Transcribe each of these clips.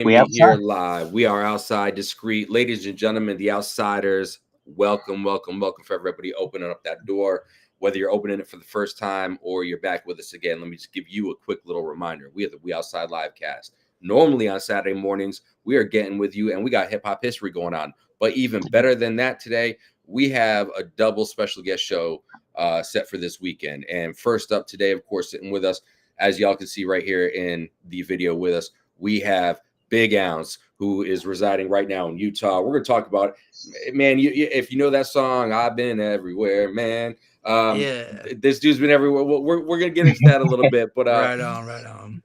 We Me here outside. live. We are outside discreet. Ladies and gentlemen, the outsiders, welcome, welcome, welcome for everybody opening up that door. Whether you're opening it for the first time or you're back with us again, let me just give you a quick little reminder. We have the We Outside live cast. Normally on Saturday mornings, we are getting with you and we got hip hop history going on. But even better than that today, we have a double special guest show set for this weekend. And first up today, of course, sitting with us, as y'all can see right here in the video with us, we have Big Ounce, who is residing right now in Utah. We're going to talk about, man, if you know that song, I've been everywhere, man. Yeah. This dude's been everywhere. We're going to get into that a little bit. But, Right on, right on.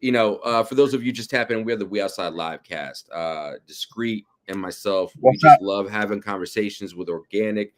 For those of you just tapping in, we're the We Outside live cast. Discreet and myself, we What's just up? love having conversations with organic,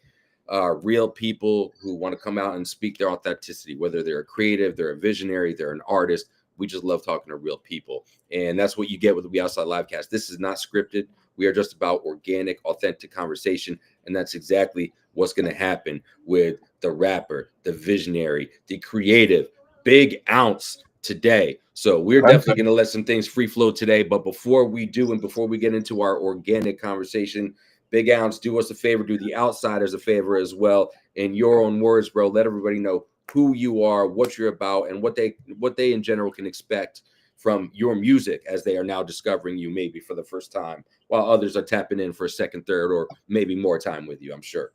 real people who want to come out and speak their authenticity, whether they're a creative, they're a visionary, they're an artist. We just love talking to real people. And that's what you get with the We Outside Livecast. This is not scripted. We are just about organic, authentic conversation. And that's exactly what's going to happen with the rapper, the visionary, the creative, Big Ounce today. So we're definitely going to let some things free flow today. But before we do, and before we get into our organic conversation, Big Ounce, do us a favor, do the outsiders a favor as well. In your own words, bro, let everybody know who you are, what you're about, and what they in general can expect from your music as they are now discovering you maybe for the first time, while others are tapping in for a second, third, or maybe more time with you, I'm sure.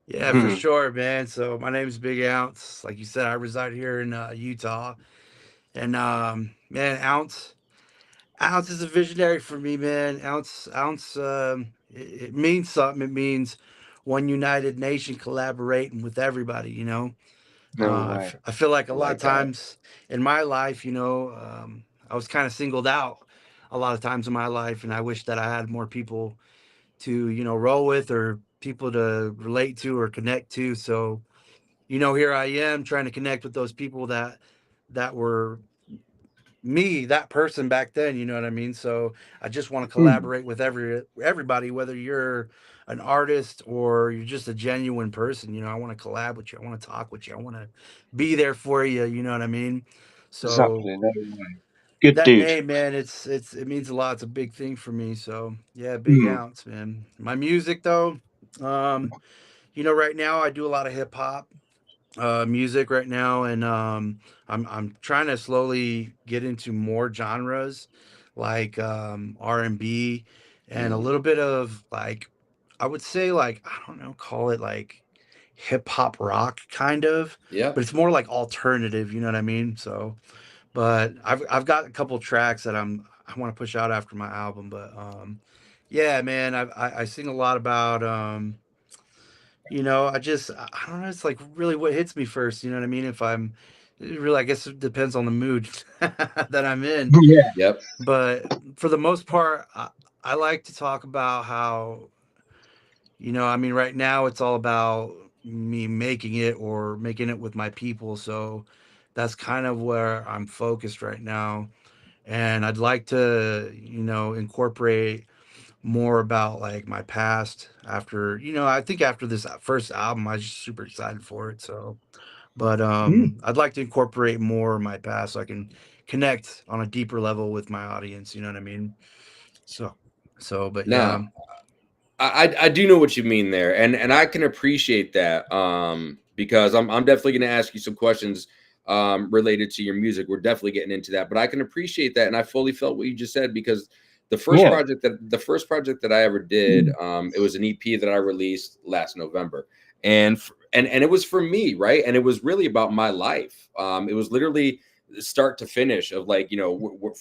Yeah, for sure, man. So my name is Big Ounce. Like you said, I reside here in Utah, and man, Ounce is a visionary for me, man. Ounce, it means something. It means one united nation collaborating with everybody. No way. I feel like a I lot of like that. times in my life, I was kind of singled out a lot of times in my life, and I wish that I had more people to roll with or people to relate to or connect to. So here I am trying to connect with those people that were me, that person back then. You know what I mean? So I just want to Mm. collaborate with everybody, whether you're an artist or you're just a genuine person. I want to collab with you. I want to talk with you. I want to be there for you. You know what I mean? So Exactly. No way. Good that dude. name, man, it means a lot. It's a big thing for me. So yeah, Big Mm. Ounce, man. My music though, um, right now I do a lot of hip hop music right now, and I'm trying to slowly get into more genres like R&B and a Mm-hmm. little bit of like I would say like I don't know, call it like hip hop rock kind of, Yeah. but it's more like alternative. You know what I mean? So but I've got a couple tracks that I want to push out after my album. But yeah, man, I sing a lot about I don't know. It's like really what hits me first. You know what I mean? If I'm really, I guess it depends on the mood that I'm in. Yeah. Yep. But for the most part, I like to talk about how I mean, right now it's all about me making it or making it with my people. So that's kind of where I'm focused right now. And I'd like to, incorporate more about like my past after, I think after this first album, I was just super excited for it. So, but Mm. I'd like to incorporate more of my past so I can connect on a deeper level with my audience. You know what I mean? So, but yeah, Now, I do know what you mean there, and I can appreciate that because I'm definitely going to ask you some questions related to your music. We're definitely getting into that, but I can appreciate that, and I fully felt what you just said because Yeah. the first project that I ever did, it was an EP that I released last November, and it was for me, right, and it was really about my life. It was literally start to finish of like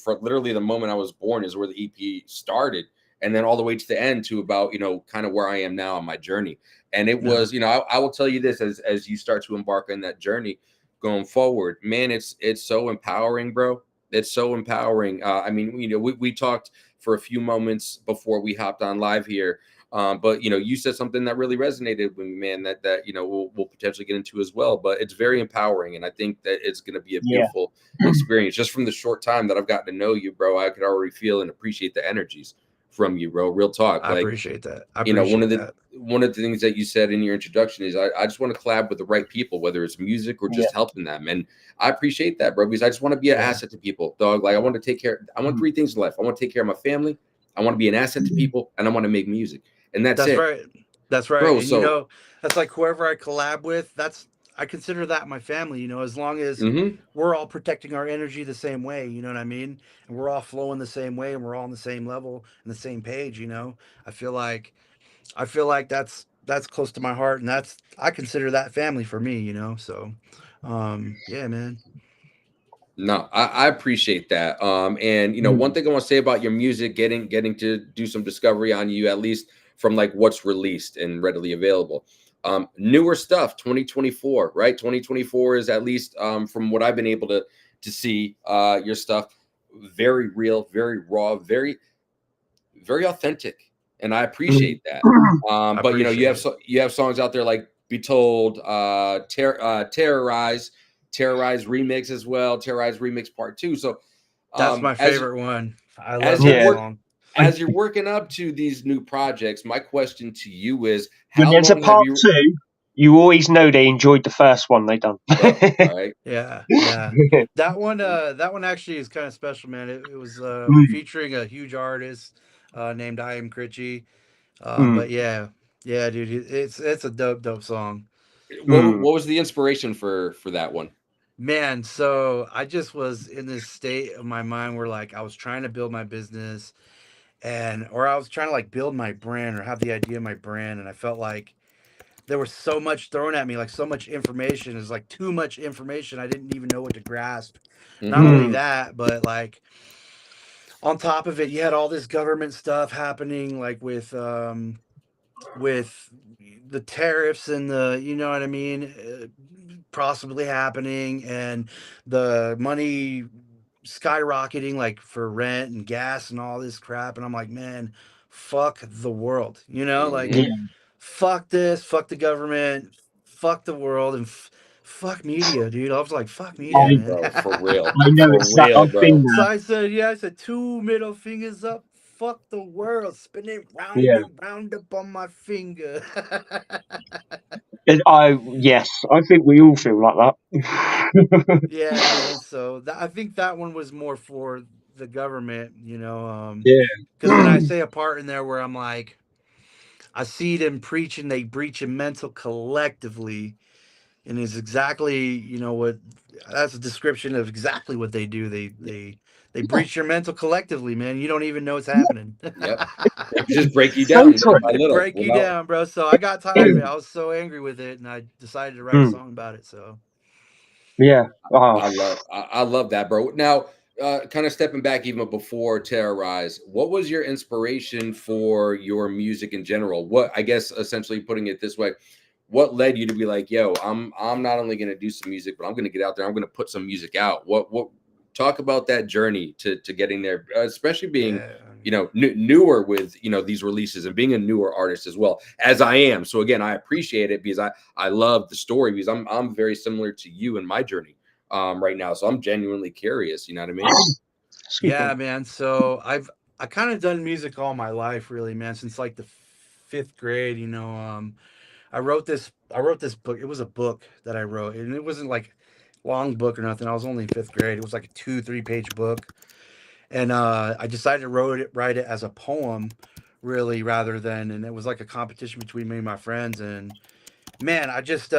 for literally the moment I was born is where the EP started, and then all the way to the end to about kind of where I am now on my journey. And it no, was I will tell you this as you start to embark on that journey going forward, man, it's so empowering, bro. It's so empowering. I mean, we talked for a few moments before we hopped on live here. But you said something that really resonated with me, man, that we'll potentially get into as well. But it's very empowering, and I think that it's going to be a Yeah. beautiful experience. Just from the short time that I've gotten to know you, bro, I could already feel and appreciate the energies from you, bro. Real talk. I Like, appreciate that. I one of appreciate the that. things that you said in your introduction is I just want to collab with the right people, whether it's music or Yeah. just helping them. And I appreciate that, bro, because I just want to be an Yeah. asset to people, dog. Like I want to take care. I want Mm. three things in life. I want to take care of my family. I want to be an asset to people, and I want to make music, and that's That's it, right. That's right. bro. And you So, know, that's like whoever I collab with, that's I consider that my family, you know, as long as mm-hmm. we're all protecting our energy the same way, you know what I mean? And we're all flowing the same way and we're all on the same level and the same page, you know. I feel like that's close to my heart and that's I consider that family for me, you know. So yeah, man. No, I appreciate that. And one thing I want to say about your music, getting to do some discovery on you, at least from like what's released and readily available. Newer stuff, 2024, right? 2024 is at least from what I've been able to see, your stuff, very real, very raw, very authentic, and I appreciate that. I But appreciate it. you have songs out there like "Be Told," "Terrorize," "Terrorize Remix" as well, "Terrorize Remix Part 2." So, That's my as favorite one. I love as you're that Yeah. work song. I, as you're working up to these new projects, my question to you is, when how there's a long have part you, two, you always know they enjoyed the first one they done. bro? All right. Yeah, yeah. That one actually is kind of special, man. It was Mm, featuring a huge artist named I Am Critchy. mm, But yeah, yeah, dude, it's a dope song. mm, What was the inspiration for that one? Man, so I just was in this state of my mind where like I was trying to build my business and or I was trying to like build my brand or have the idea of my brand and I felt like there was so much thrown at me, like so much information. It's like too much information. I didn't even know what to grasp. Not Mm-hmm. only mm, that, but like on top of it, you had all this government stuff happening, like with the tariffs and the you know what I mean, possibly happening, and the money skyrocketing like for rent and gas and all this crap. And I'm like, man, fuck the world, you know, like Mm-hmm. yeah. fuck this, fuck the government, fuck the world, and fuck media, dude. I was like, fuck media, I man. Bro, I know for it's that real, I've been bro. So there. I said, yeah, I said two middle fingers up, fuck the world, spin it round Yeah. and round up on my finger. Yes, I think we all feel like that. Yeah, man. So I think that one was more for the government, you know, because when I Yeah. say a part in there where I'm like, I see them preaching, they breach a mental collectively, and is exactly you know what that's a description of exactly what they do. They Yeah. breach your mental collectively, man. You don't even know what's happening. Yep. They just break you down little by Sometimes. They little break you without. down, bro. So I got tired of it. I was so angry with it, and I decided to write a Mm, song about it. So yeah. Oh, I love that, bro. Now, kind of stepping back even before Terrorize, what was your inspiration for your music in general? What, I guess essentially putting it this way, what led you to be like, yo, I'm not only going to do some music, but I'm going to get out there. I'm going to put some music out. What talk about that journey to getting there, especially being yeah, newer with these releases and being a newer artist as well as I am. So again, I appreciate it because I love the story because I'm very similar to you in my journey right now. So I'm genuinely curious. You know what I mean? excuse yeah, me. man. So I kind of done music all my life, really, man, since like the fifth grade. You know, I wrote this book. It was a book that I wrote, and it wasn't like long book or nothing. I was only in fifth grade. It was like a 2 3 page book, and I decided to write it as a poem, really, rather than, and it was like a competition between me and my friends. And man, I just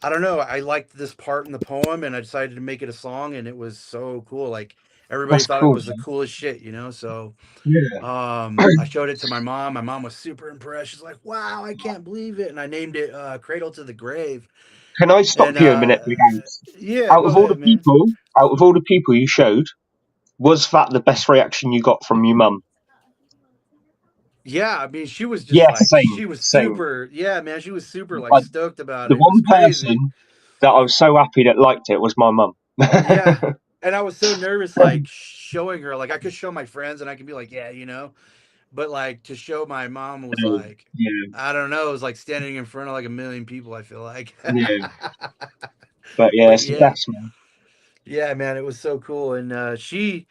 I don't know. I liked this part in the poem, and I decided to make it a song, and it was so cool. Like everybody That's thought it cool. was the coolest shit, you know. So Yeah. I showed it to my mom. My mom was super impressed. She's like, "Wow, I can't believe it!" And I named it "Cradle to the Grave." Can I And stop you a minute, Big Ants? yeah, go ahead, man. Out of all the people you showed, was that the best reaction you got from your mum? Yeah, I mean, she was just Yeah, like, same, she was same. super. Yeah, man, she was super like Like stoked about the it. It was one crazy. person that I was so happy that liked it was my mum. Yeah. And I was so nervous, like showing her, like I could show my friends and I could be like, yeah, you know, but like to show my mom was like, Yeah, I don't know, it was like standing in front of like a million people, I feel like. yeah. But yeah, But it's the yeah, best, man. yeah, man, it was so cool. And she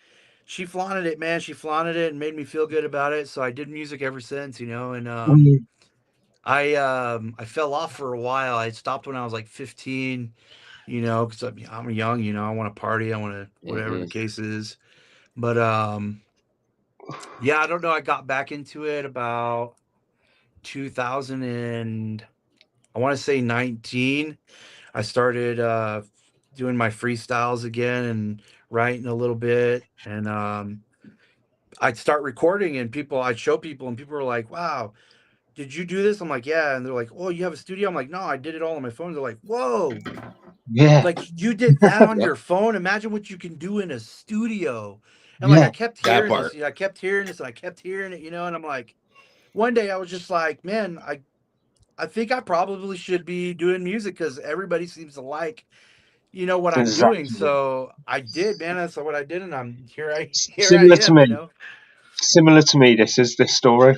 flaunted it, man. She flaunted it and made me feel good about it. So I did music ever since, you know, and Mm, I fell off for a while. I stopped when I was like 15, you know, because I'm young, you know, I want to party, I want to whatever the Mm-hmm. case is. But Yeah, I don't know. I got back into it about 2000 and I want to say 19. I started doing my freestyles again and writing a little bit, and I'd start recording, and I'd show people, and people were like, "Wow, did you do this?" I'm like, "Yeah," and they're like, "Oh, you have a studio?" I'm like, "No, I did it all on my phone." They're like, "Whoa, Yeah, like you did that on Yep. your phone? Imagine what you can do in a studio." And like yeah, I kept That hearing this, part. I kept hearing this, and I kept hearing it, and I'm like, one day I was just like, "Man, I think I probably should be doing music because everybody seems to like, what I'm doing." exactly. So I did, man. That's what I did, and I'm here. Here I Similar to am. me. Similar to me. This story.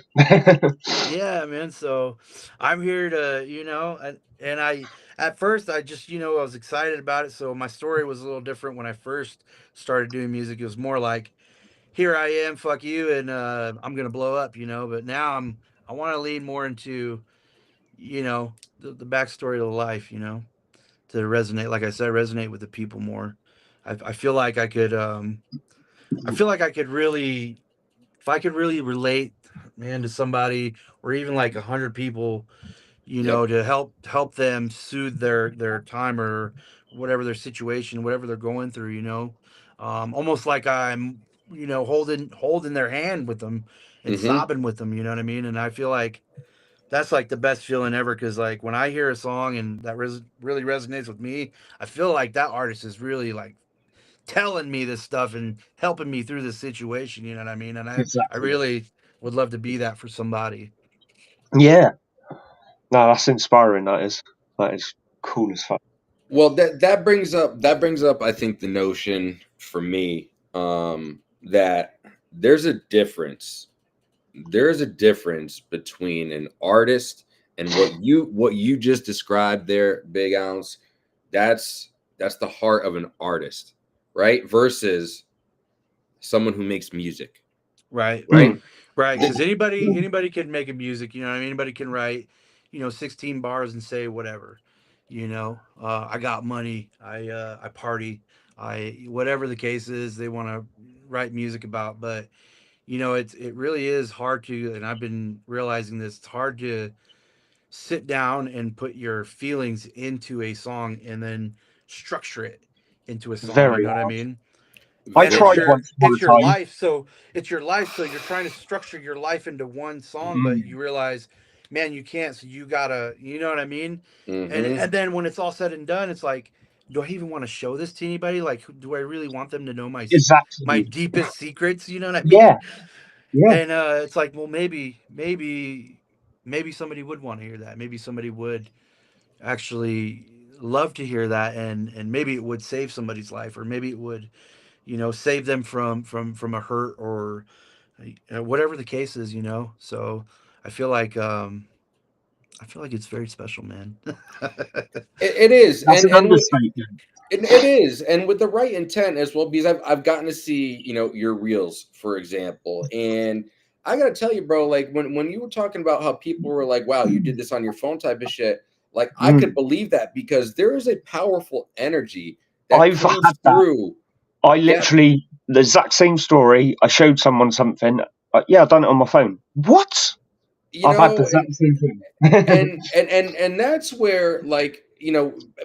Yeah, man. So I'm here to, and I at first I just, I was excited about it. So my story was a little different when I first started doing music. It was more like, here I am, fuck you, and I'm gonna blow up, But now I want to lean more into, the backstory of the life, to resonate. Like I said, resonate with the people more. I feel like I could really, if I could really relate, man, to somebody or even like 100 people, Yep. to help them soothe their time or whatever their situation, whatever they're going through, almost like I'm, holding their hand with them and Mm-hmm. sobbing with them. You know what I mean? And I feel like that's like the best feeling ever because like when I hear a song and that really resonates with me, I feel like that artist is really like telling me this stuff and helping me through this situation. You know what I mean? And I Exactly. really would love to be that for somebody. Yeah. No, that's inspiring. That is. That is cool as fuck. Well, that brings up I think the notion for me that there's a difference. There is a difference between an artist and what you just described there, Big Ounce. That's the heart of an artist, right? Versus someone who makes music, Right. right? Mm. Right, because The- anybody can make a music. You know what I mean? Anybody can write, 16 bars and say whatever. I got money. I party. I whatever the case is, they want to write music about. But it really is hard to, and I've been realizing this. It's hard to sit down and put your feelings into a song and then structure it into a song. You Very know what I hard. mean? I And very tried hard. once upon a time. it's your life, so you're trying to structure your life into one song, but Mm. you realize, man, you can't, so you gotta, you know what I mean? and Mm-hmm. and then when it's all said and done, it's like, do I even want to show this to anybody? Like, do I really want them to know my Exactly. deepest secrets? You know what I Yeah. mean? Yeah. And it's like, well, maybe somebody would want to hear that. Maybe somebody would actually love to hear that, and maybe it would save somebody's life, or maybe it would, save them from a hurt, or whatever the case is. So I feel like it's very special, man. It is, That's and an understatement. it is, and with the right intent as well, because I've gotten to see your reels, for example, and I gotta tell you, bro, like when you were talking about how people were like, "Wow, you did this on your phone," type of shit, like I could Mm. believe that because there is a powerful energy that I've comes had that. through I that. literally the exact same story. I showed someone something. Yeah, I done it on my phone. What? You I've had the know, exact same thing. and that's where, like,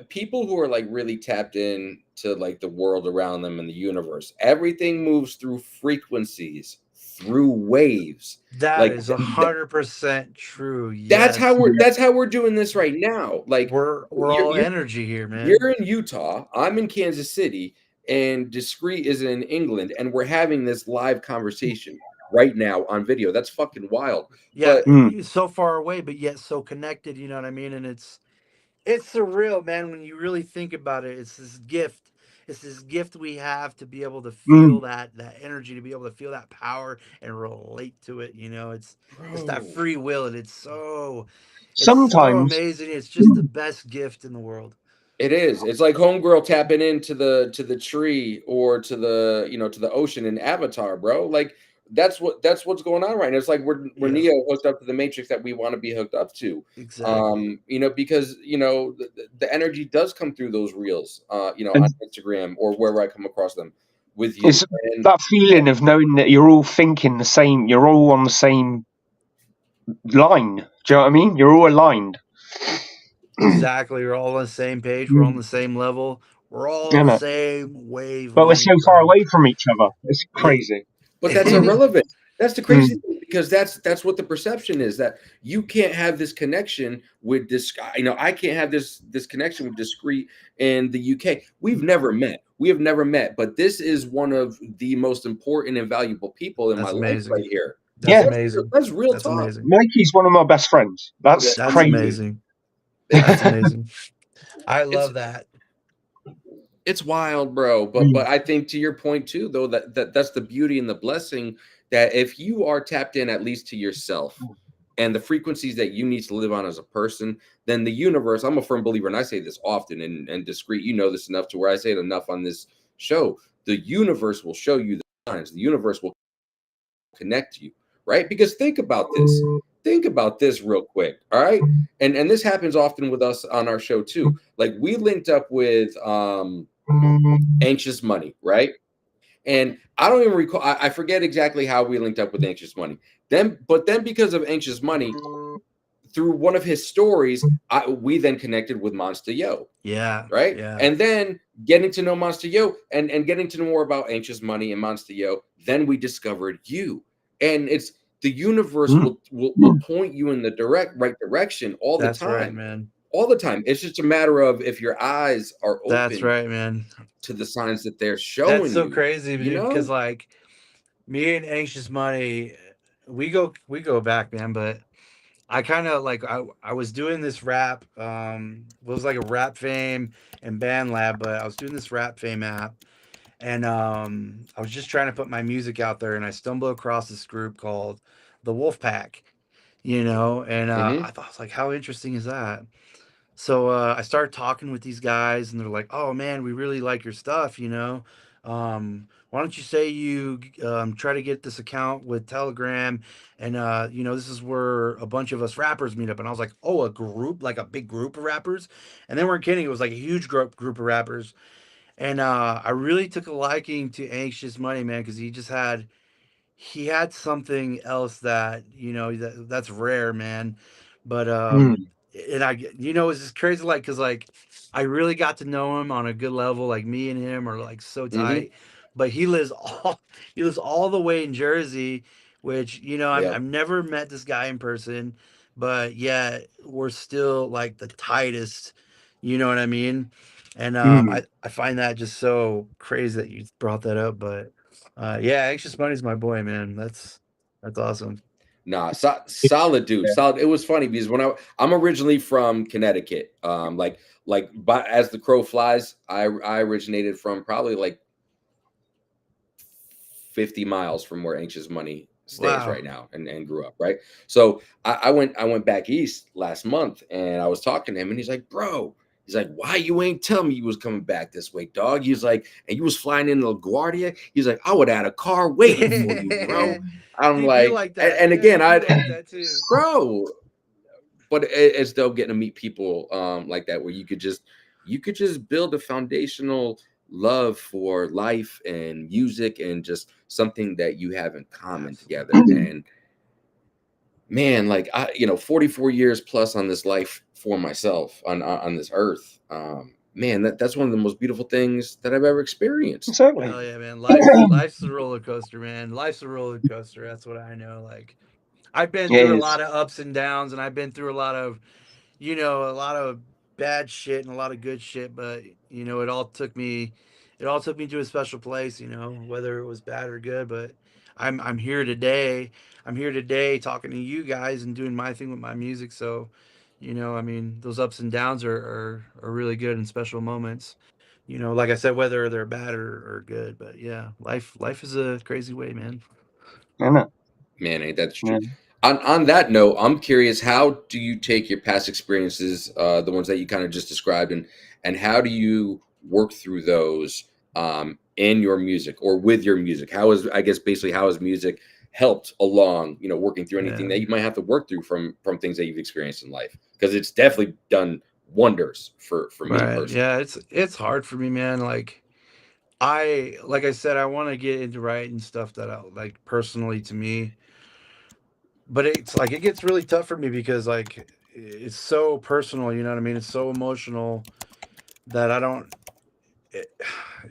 people who are like really tapped in to like the world around them and the universe, everything moves through frequencies, through waves. That Like is 100% true. that's how Yes, we're that's how we're doing this right now. Like we're you're all you're energy here, man. you're in Utah, I'm in Kansas City, and Discreet is in England, and we're having this live conversation right now on video. That's fucking wild. Yeah, But Mm, so far away, but yet so connected. You know what I mean? And it's surreal, man, when you really think about it. It's this gift. It's this gift we have to be able to mm. feel that energy, to be able to feel that power and relate to it. It's that bro, free will, and it's so Sometimes, amazing. It's just the best gift in the world. it is. It's like homegirl tapping into the tree or to the ocean in Avatar, bro. Like that's what's going on right now. It's like we're Yeah, Neo hooked up to the Matrix that we want to be hooked up to. exactly. Because the energy does come through those reels, on and Instagram or wherever I come across them. with you. It's that feeling of knowing that you're all thinking the same, you're all on the same line. Do you know what I mean? You're all aligned. Exactly. We're all on the same page. We're on the same level. We're all the same wavelength. But we're so far away from each other. It's crazy. But that's irrelevant. That's the crazy thing, because that's what the perception is, that you can't have this connection with this guy. You know, I can't have this connection with Discreet in the UK. We've never met. We have never met. But this is one of the most important and valuable people in my life right here. That's amazing. That's real That's talk. amazing. Mikey's one of my best friends. That's crazy. Amazing. That's amazing. I love that. It's wild, bro. But I think, to your point too, though, that's the beauty and the blessing, that if you are tapped in at least to yourself and the frequencies that you need to live on as a person, then the universe, I'm a firm believer, and I say this often, and Discreet, you know this enough to where I say it enough on this show, the universe will show you the signs. The universe will connect to you, right? Because think about this. Think about this real quick, all right? And this happens often with us on our show too. Like, we linked up with Anxious Money, right? And I don't even recall, I forget exactly how we linked up with Anxious Money. But then because of Anxious Money, through one of his stories, we then connected with Monster Yo. Yeah. Right. Yeah. And then getting to know Monster Yo and getting to know more about Anxious Money and Monster Yo, then we discovered you. And it's the universe will point you in the right direction all the time. That's right, man. All the time. It's just a matter of if your eyes are open. That's right, man. To the signs that they're showing. That's so you, crazy, dude, because like me and Anxious Money, we go back, man. But I kind of like, I was doing this rap, it was like a Rap Fame and Band Lab, but I was doing this Rap Fame app, and I was just trying to put my music out there, and I stumbled across this group called the Wolf Pack, you know, and I thought, I was like, how interesting is that? So I started talking with these guys, and they're like, "Oh man, we really like your stuff. You know, why don't you say you try to get this account with Telegram, and you know, this is where a bunch of us rappers meet up." And I was like, "Oh, a group, like a big group of rappers?" And they weren't kidding; it was like a huge group of rappers. And I really took a liking to Anxious Money, man, because he had something else that, you know, that's rare, man. But and you know, it's just crazy, like, because like I really got to know him on a good level. Like, me and him are like so tight. But he lives all the way in Jersey, which, you know, I've never met this guy in person, but yeah, we're still like the tightest, you know what I mean? And I find that just so crazy that you brought that up. But yeah, Anxious Money's my boy, man. That's awesome. Nah, solid dude. Solid. It was funny because when I'm originally from Connecticut. But as the crow flies, I originated from probably like 50 miles from where Anxious Money stays right now and grew up, right? So I went back east last month, and I was talking to him, and he's like, "Bro," he's like, "why you ain't tell me you was coming back this way, dog?" He's like, "and you was flying in LaGuardia?" He's like, "I would have had a car waiting for you, bro." I'm like that. And again, I like that too, bro. But it's dope getting to meet people like that, where you could just build a foundational love for life and music and just something that you have in common together. And man, like, 44 years plus on this life for myself on this earth. Man, that's one of the most beautiful things that I've ever experienced. Certainly. Hell yeah, man. Life's a roller coaster, man. Life's a roller coaster. That's what I know. Like, I've been through a lot of ups and downs, and I've been through a lot of, you know, a lot of bad shit and a lot of good shit, but you know, it all took me to a special place, you know, whether it was bad or good. But I'm here today. I'm here today talking to you guys and doing my thing with my music. So, you know, I mean, those ups and downs are really good and special moments. You know, like I said, whether they're bad or good. But yeah, life is a crazy way, man. I know. Man, ain't that true? On that note, I'm curious, how do you take your past experiences, the ones that you kind of just described, and how do you work through those in your music or with your music? How has music helped along, you know, working through anything that you might have to work through from things that you've experienced in life? Because it's definitely done wonders for me personally. Yeah, it's hard for me, man. Like, like I said, I want to get into writing stuff that I like personally to me, but it's like it gets really tough for me because like it's so personal, you know what I mean? It's so emotional that I don't. It,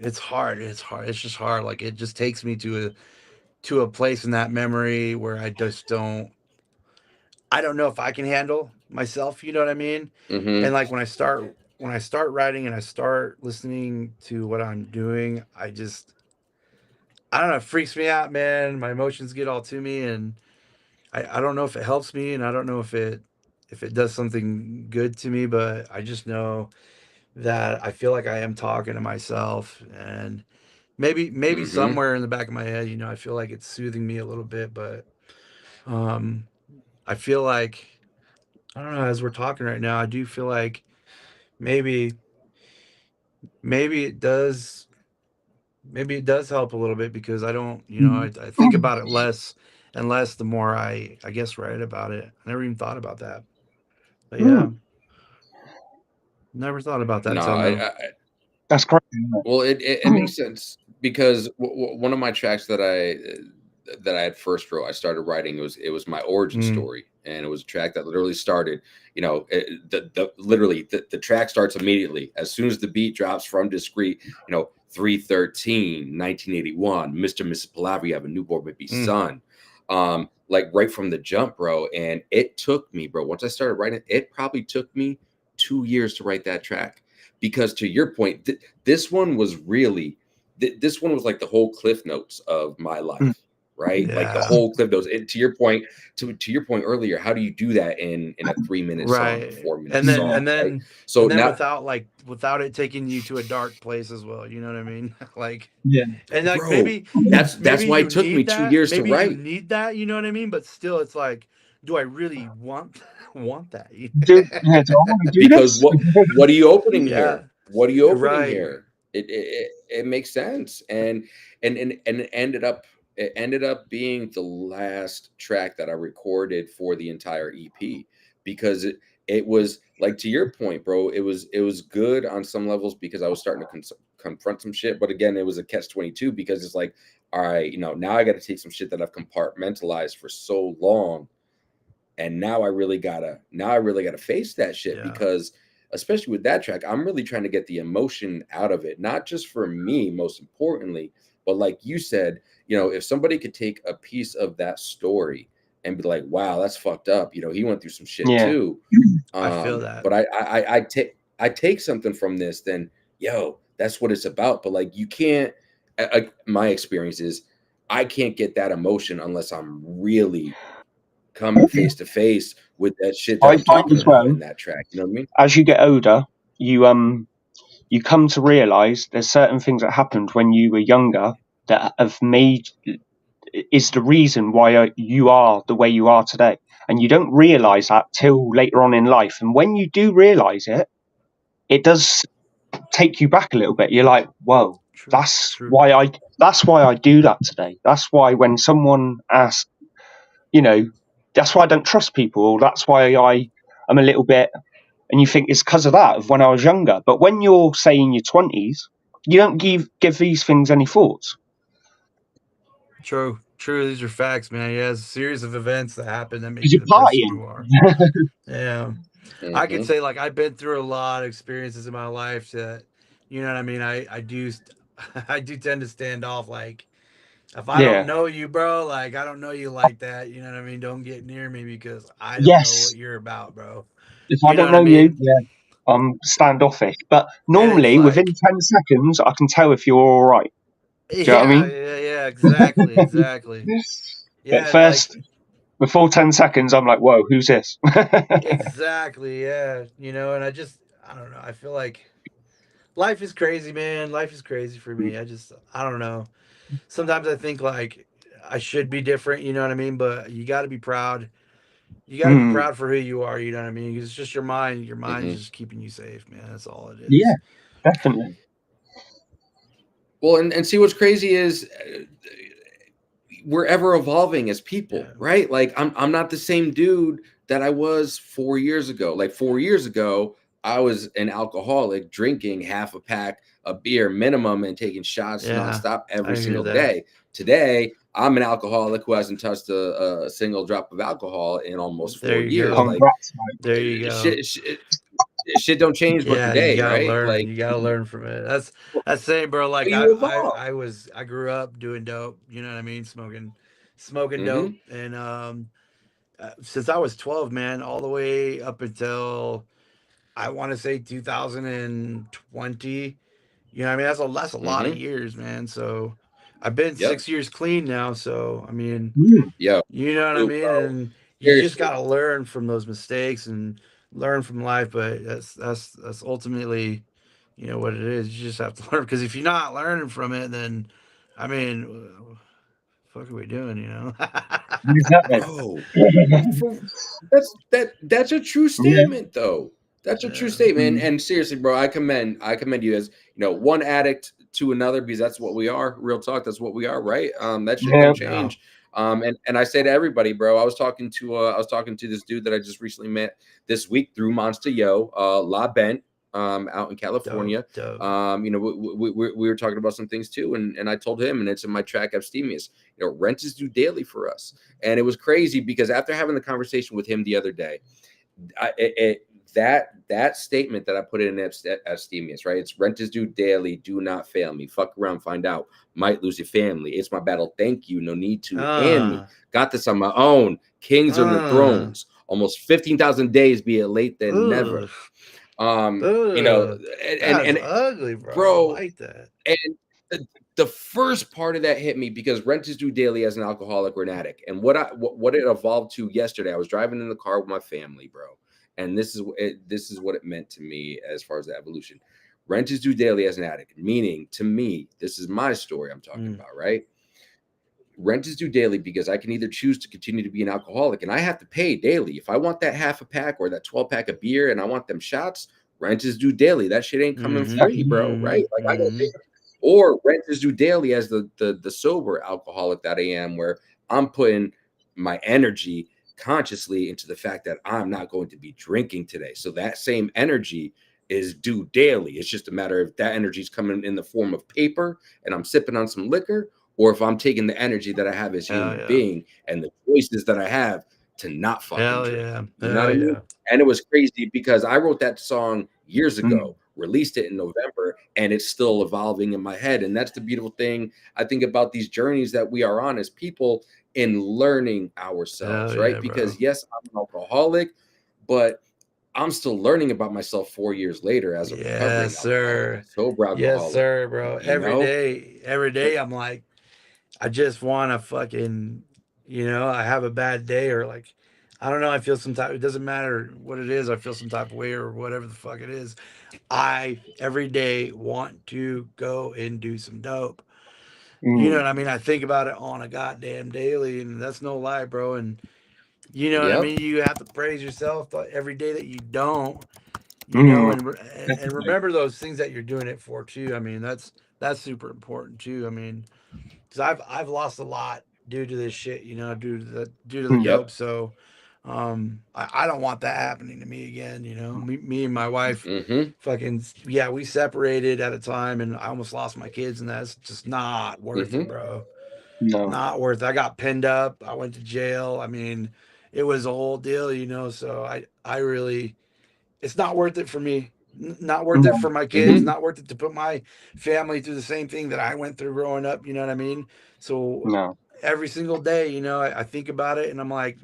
it's hard. It's hard. It's just hard. Like it just takes me to a place in that memory where I just don't. I don't know if I can handle myself. You know what I mean? Mm-hmm. And like when I start writing and I start listening to what I'm doing, I don't know, it freaks me out, man. My emotions get all to me, and I don't know if it helps me, and I don't know if it does something good to me, but I just know that I feel like I am talking to myself, and maybe Mm-hmm. somewhere in the back of my head, you know, I feel like it's soothing me a little bit, but um, I feel like I don't know. As we're talking right now, I do feel like maybe maybe it does maybe it does help a little bit because I don't, you know, Mm. I think about it less and less the more I guess write about it. I never even thought about that. But Mm. yeah, never thought about that No, till now. That's great. Isn't well, it it? makes sense because one of my tracks that I had first wrote, I started writing. It was my origin Mm, story, and it was a track that literally started. You know, the track starts immediately as soon as the beat drops from Discreet. You know, 313, 1981, Mr. and Mrs. Palaver, you have a newborn baby mm, son. Like right from the jump, bro. And it took me, bro. Once I started writing, it probably took me 2 years to write that track because to your point, this one was really this one was like the whole cliff notes of my Mm. life, right? Like the yeah, whole cliff notes. And to your point earlier, how do you do that in a 3 minute song, a right. 4 minute And then Yeah. song, and right? then So and then now, without it taking you to a dark place as well. You know what I mean? Like Yeah. and like bro, that's maybe why it you took me need two that. years to Maybe you write. need that, you know what I mean? But still it's like, do I really want that? Do I want to do Because this? what are you opening Yeah. here? What are you opening Right. here? It makes sense, and it ended up being the last track that I recorded for the entire EP because it was like to your point, bro. It was good on some levels because I was starting to confront some shit, but again, it was a catch-22 because it's like, all right, now I got to take some shit that I've compartmentalized for so long, and now I really gotta face that shit Yeah. because especially with that track, I'm really trying to get the emotion out of it, not just for me, most importantly, but like you said, if somebody could take a piece of that story and be like, wow, that's fucked up, he went through some shit Yeah. too. I feel that. But I take something from this, then that's what it's about. But like you can't my experience is I can't get that emotion unless I'm really coming face to face with that shit that I I'm find talking as Yeah. about well, in that track. You know what I mean? as you get older, you come to realise there's certain things that happened when you were younger that have made is the reason why you are the way you are today, and you don't realise that till later on in life. And when you do realise it, it does take you back a little bit. You're like, whoa, True. that's True. why I do that today. That's why when someone asks, you know, that's why I don't trust people. Or that's why I am a little bit. And you think it's because of that of when I was younger. But when you're say in your 20s, you don't give these things any thoughts True. True. These are facts, man. Yeah, it's a series of events that happen that make because you you're the person partying. you are. Yeah. I could Mm-hmm. say like I've been through a lot of experiences in my life that, you know what I mean. I do I do tend to stand off. Like if I don't Yeah. know you, bro, like I don't know you like that. You know what I mean. Don't get near me because I don't know Yes. what you're about, bro. If I You know don't what I know you, mean? yeah, I'm standoffish. But And it's normally within like, 10 seconds, I can tell if you're all right. Do you know what I yeah, mean? yeah, yeah, exactly, exactly. At Yeah, and like first, before 10 seconds, I'm like, whoa, who's this? exactly, yeah. And I don't know. I feel like life is crazy, man. Life is crazy for me. I don't know. Sometimes I think like I should be different, you know what I mean? But you got to be proud. You got to be Mm, proud for who you are, you know what I mean? 'Cause it's just your mind. Your mind's Mm-hmm. just keeping you safe, man. That's all it yeah, is. definitely. Well, and see what's crazy is we're ever evolving as people, Yeah. right? Like I'm not the same dude that I was 4 years ago. Like 4 years ago, I was an alcoholic drinking half a pack a beer minimum and taking shots nonstop every single day. Today, I'm an alcoholic who hasn't touched a single drop of alcohol in almost 4 years. Like, there you go. Shit don't change but today, you gotta right? learn. Like, You gotta learn from it. That's same, bro. Like I grew up doing dope. You know what I mean? Smoking dope, and since I was 12, man, all the way up until I want to say 2020. You know what I mean? That's a lot of years, man. So I've been 6 years clean now. So I mean, you know what I mean? And you just gotta learn from those mistakes and learn from life. But that's ultimately, you know, what it is. You just have to learn, because if you're not learning from it, then I mean, fuck are we doing? You know? Oh, that's a true statement, though. That's a true statement. And seriously, bro, I commend you as, you know, one addict to another, because that's what we are. Real talk, that's what we are, right? That shit don't change. And I say to everybody, bro, I was talking to this dude that I just recently met this week through Monster Yo, La Bent, out in California. Dope. You know, we were talking about some things too, and I told him, and it's in my track Abstemious, you know, rent is due daily for us. And it was crazy because after having the conversation with him the other day, that statement that I put in Abstemious, right? It's rent is due daily. Do not fail me. Fuck around, find out. Might lose your family. It's my battle. Thank you. No need to. And me. Got this on my own. Kings on the thrones. Almost 15,000 days. Be it late than never. You know, and ugly, bro. I like that. And the first part of that hit me because rent is due daily as an alcoholic or an addict. And what it evolved to yesterday, I was driving in the car with my family, bro. And this is what it meant to me as far as the evolution. Rent is due daily as an addict, meaning to me, this is my story I'm talking about, right? Rent is due daily because I can either choose to continue to be an alcoholic and I have to pay daily. If I want that half a pack or that 12 pack of beer and I want them shots, rent is due daily. That shit ain't coming free, bro, right? Like I gotta pay. Or rent is due daily as the sober alcoholic that I am, where I'm putting my energy consciously into the fact that I'm not going to be drinking today. So that same energy is due daily. It's just a matter of that energy is coming in the form of paper and I'm sipping on some liquor, or if I'm taking the energy that I have as a human being and the choices that I have to not fucking drink. You know what I mean? And it was crazy because I wrote that song years ago, released it in November, and it's still evolving in my head. And that's the beautiful thing I think about these journeys that we are on as people in learning ourselves, right? Because yes, I'm an alcoholic, but I'm still learning about myself 4 years later as a recovering alcoholic, sober alcoholic. Yes, sir, bro. Every day I'm like, I just want to fucking, you know, I have a bad day, or like, I don't know, I feel some type, it doesn't matter what it is, I feel some type of way or whatever the fuck it is. I every day want to go and do some dope. You know what I mean? I think about it on a goddamn daily, and that's no lie, bro. And you know what I mean? You have to praise yourself every day that you don't, you know, and remember those things that you're doing it for too. I mean, that's super important too. I mean, because I've lost a lot due to this shit, you know, due to the dope. So I don't want that happening to me again, you know. Me and my wife fucking we separated at a time, and I almost lost my kids, and that's just not worth it, bro. No. Not worth it. I got pinned up, I went to jail. I mean, it was a whole deal, you know. So I really, it's not worth it for me. Not worth it for my kids. Not worth it to put my family through the same thing that I went through growing up. You know what I mean? So every single day, you know, I think about it, and I'm like,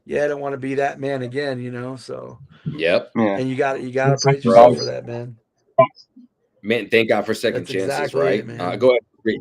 yeah, I don't want to be that man again. You know? So and you got to praise yourself for that, man. Man, thank God for second chances, right? Go ahead.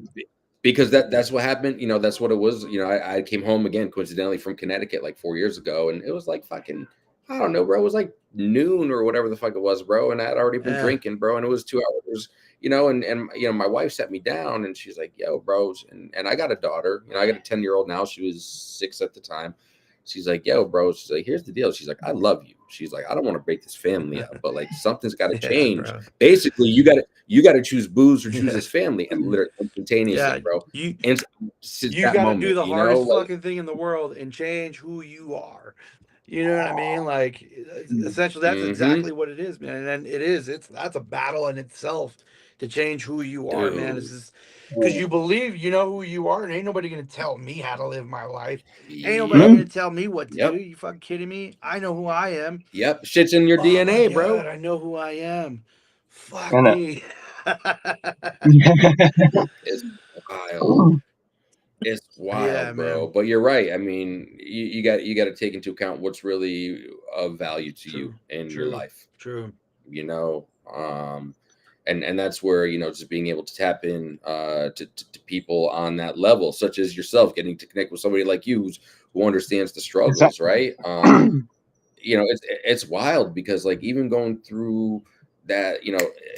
Because that's what happened. You know, that's what it was. You know, I came home again, coincidentally, from Connecticut like 4 years ago, and it was like fucking, I don't know, bro. It was like noon or whatever the fuck it was, bro. And I had already been drinking, bro. And it was 2 hours, you know, and you know, my wife sat me down and she's like, yo, bros. And I got a daughter, you know, I got a 10-year-old now. She was 6 at the time. She's like, yo, bro. She's like, here's the deal. She's like, I love you. She's like, I don't want to break this family up, but like something's got to change. Basically, you got to choose booze or choose this family, and literally instantaneously, bro. You got to do the hardest fucking thing in the world and change who you are. You know what I mean? Like, essentially, that's exactly what it is, man. And it is. That's a battle in itself to change who you are, man. It's Dude. just because you believe you know who you are, and ain't nobody gonna tell me how to live my life. Ain't nobody Yep. gonna tell me what to do. You fucking kidding me? I know who I am. Yep. Shit's in your Oh my DNA, god, bro. I know who I am. Fuck Isn't me. It's wild. It's Yeah, wild, bro. man. But you're right. I mean, you got to take into account what's really of value to you True. in your True. life. True. You know, and that's where just being able to tap in to people on that level, such as yourself, getting to connect with somebody like you who understands the struggles, exactly. right? It's wild because like even going through that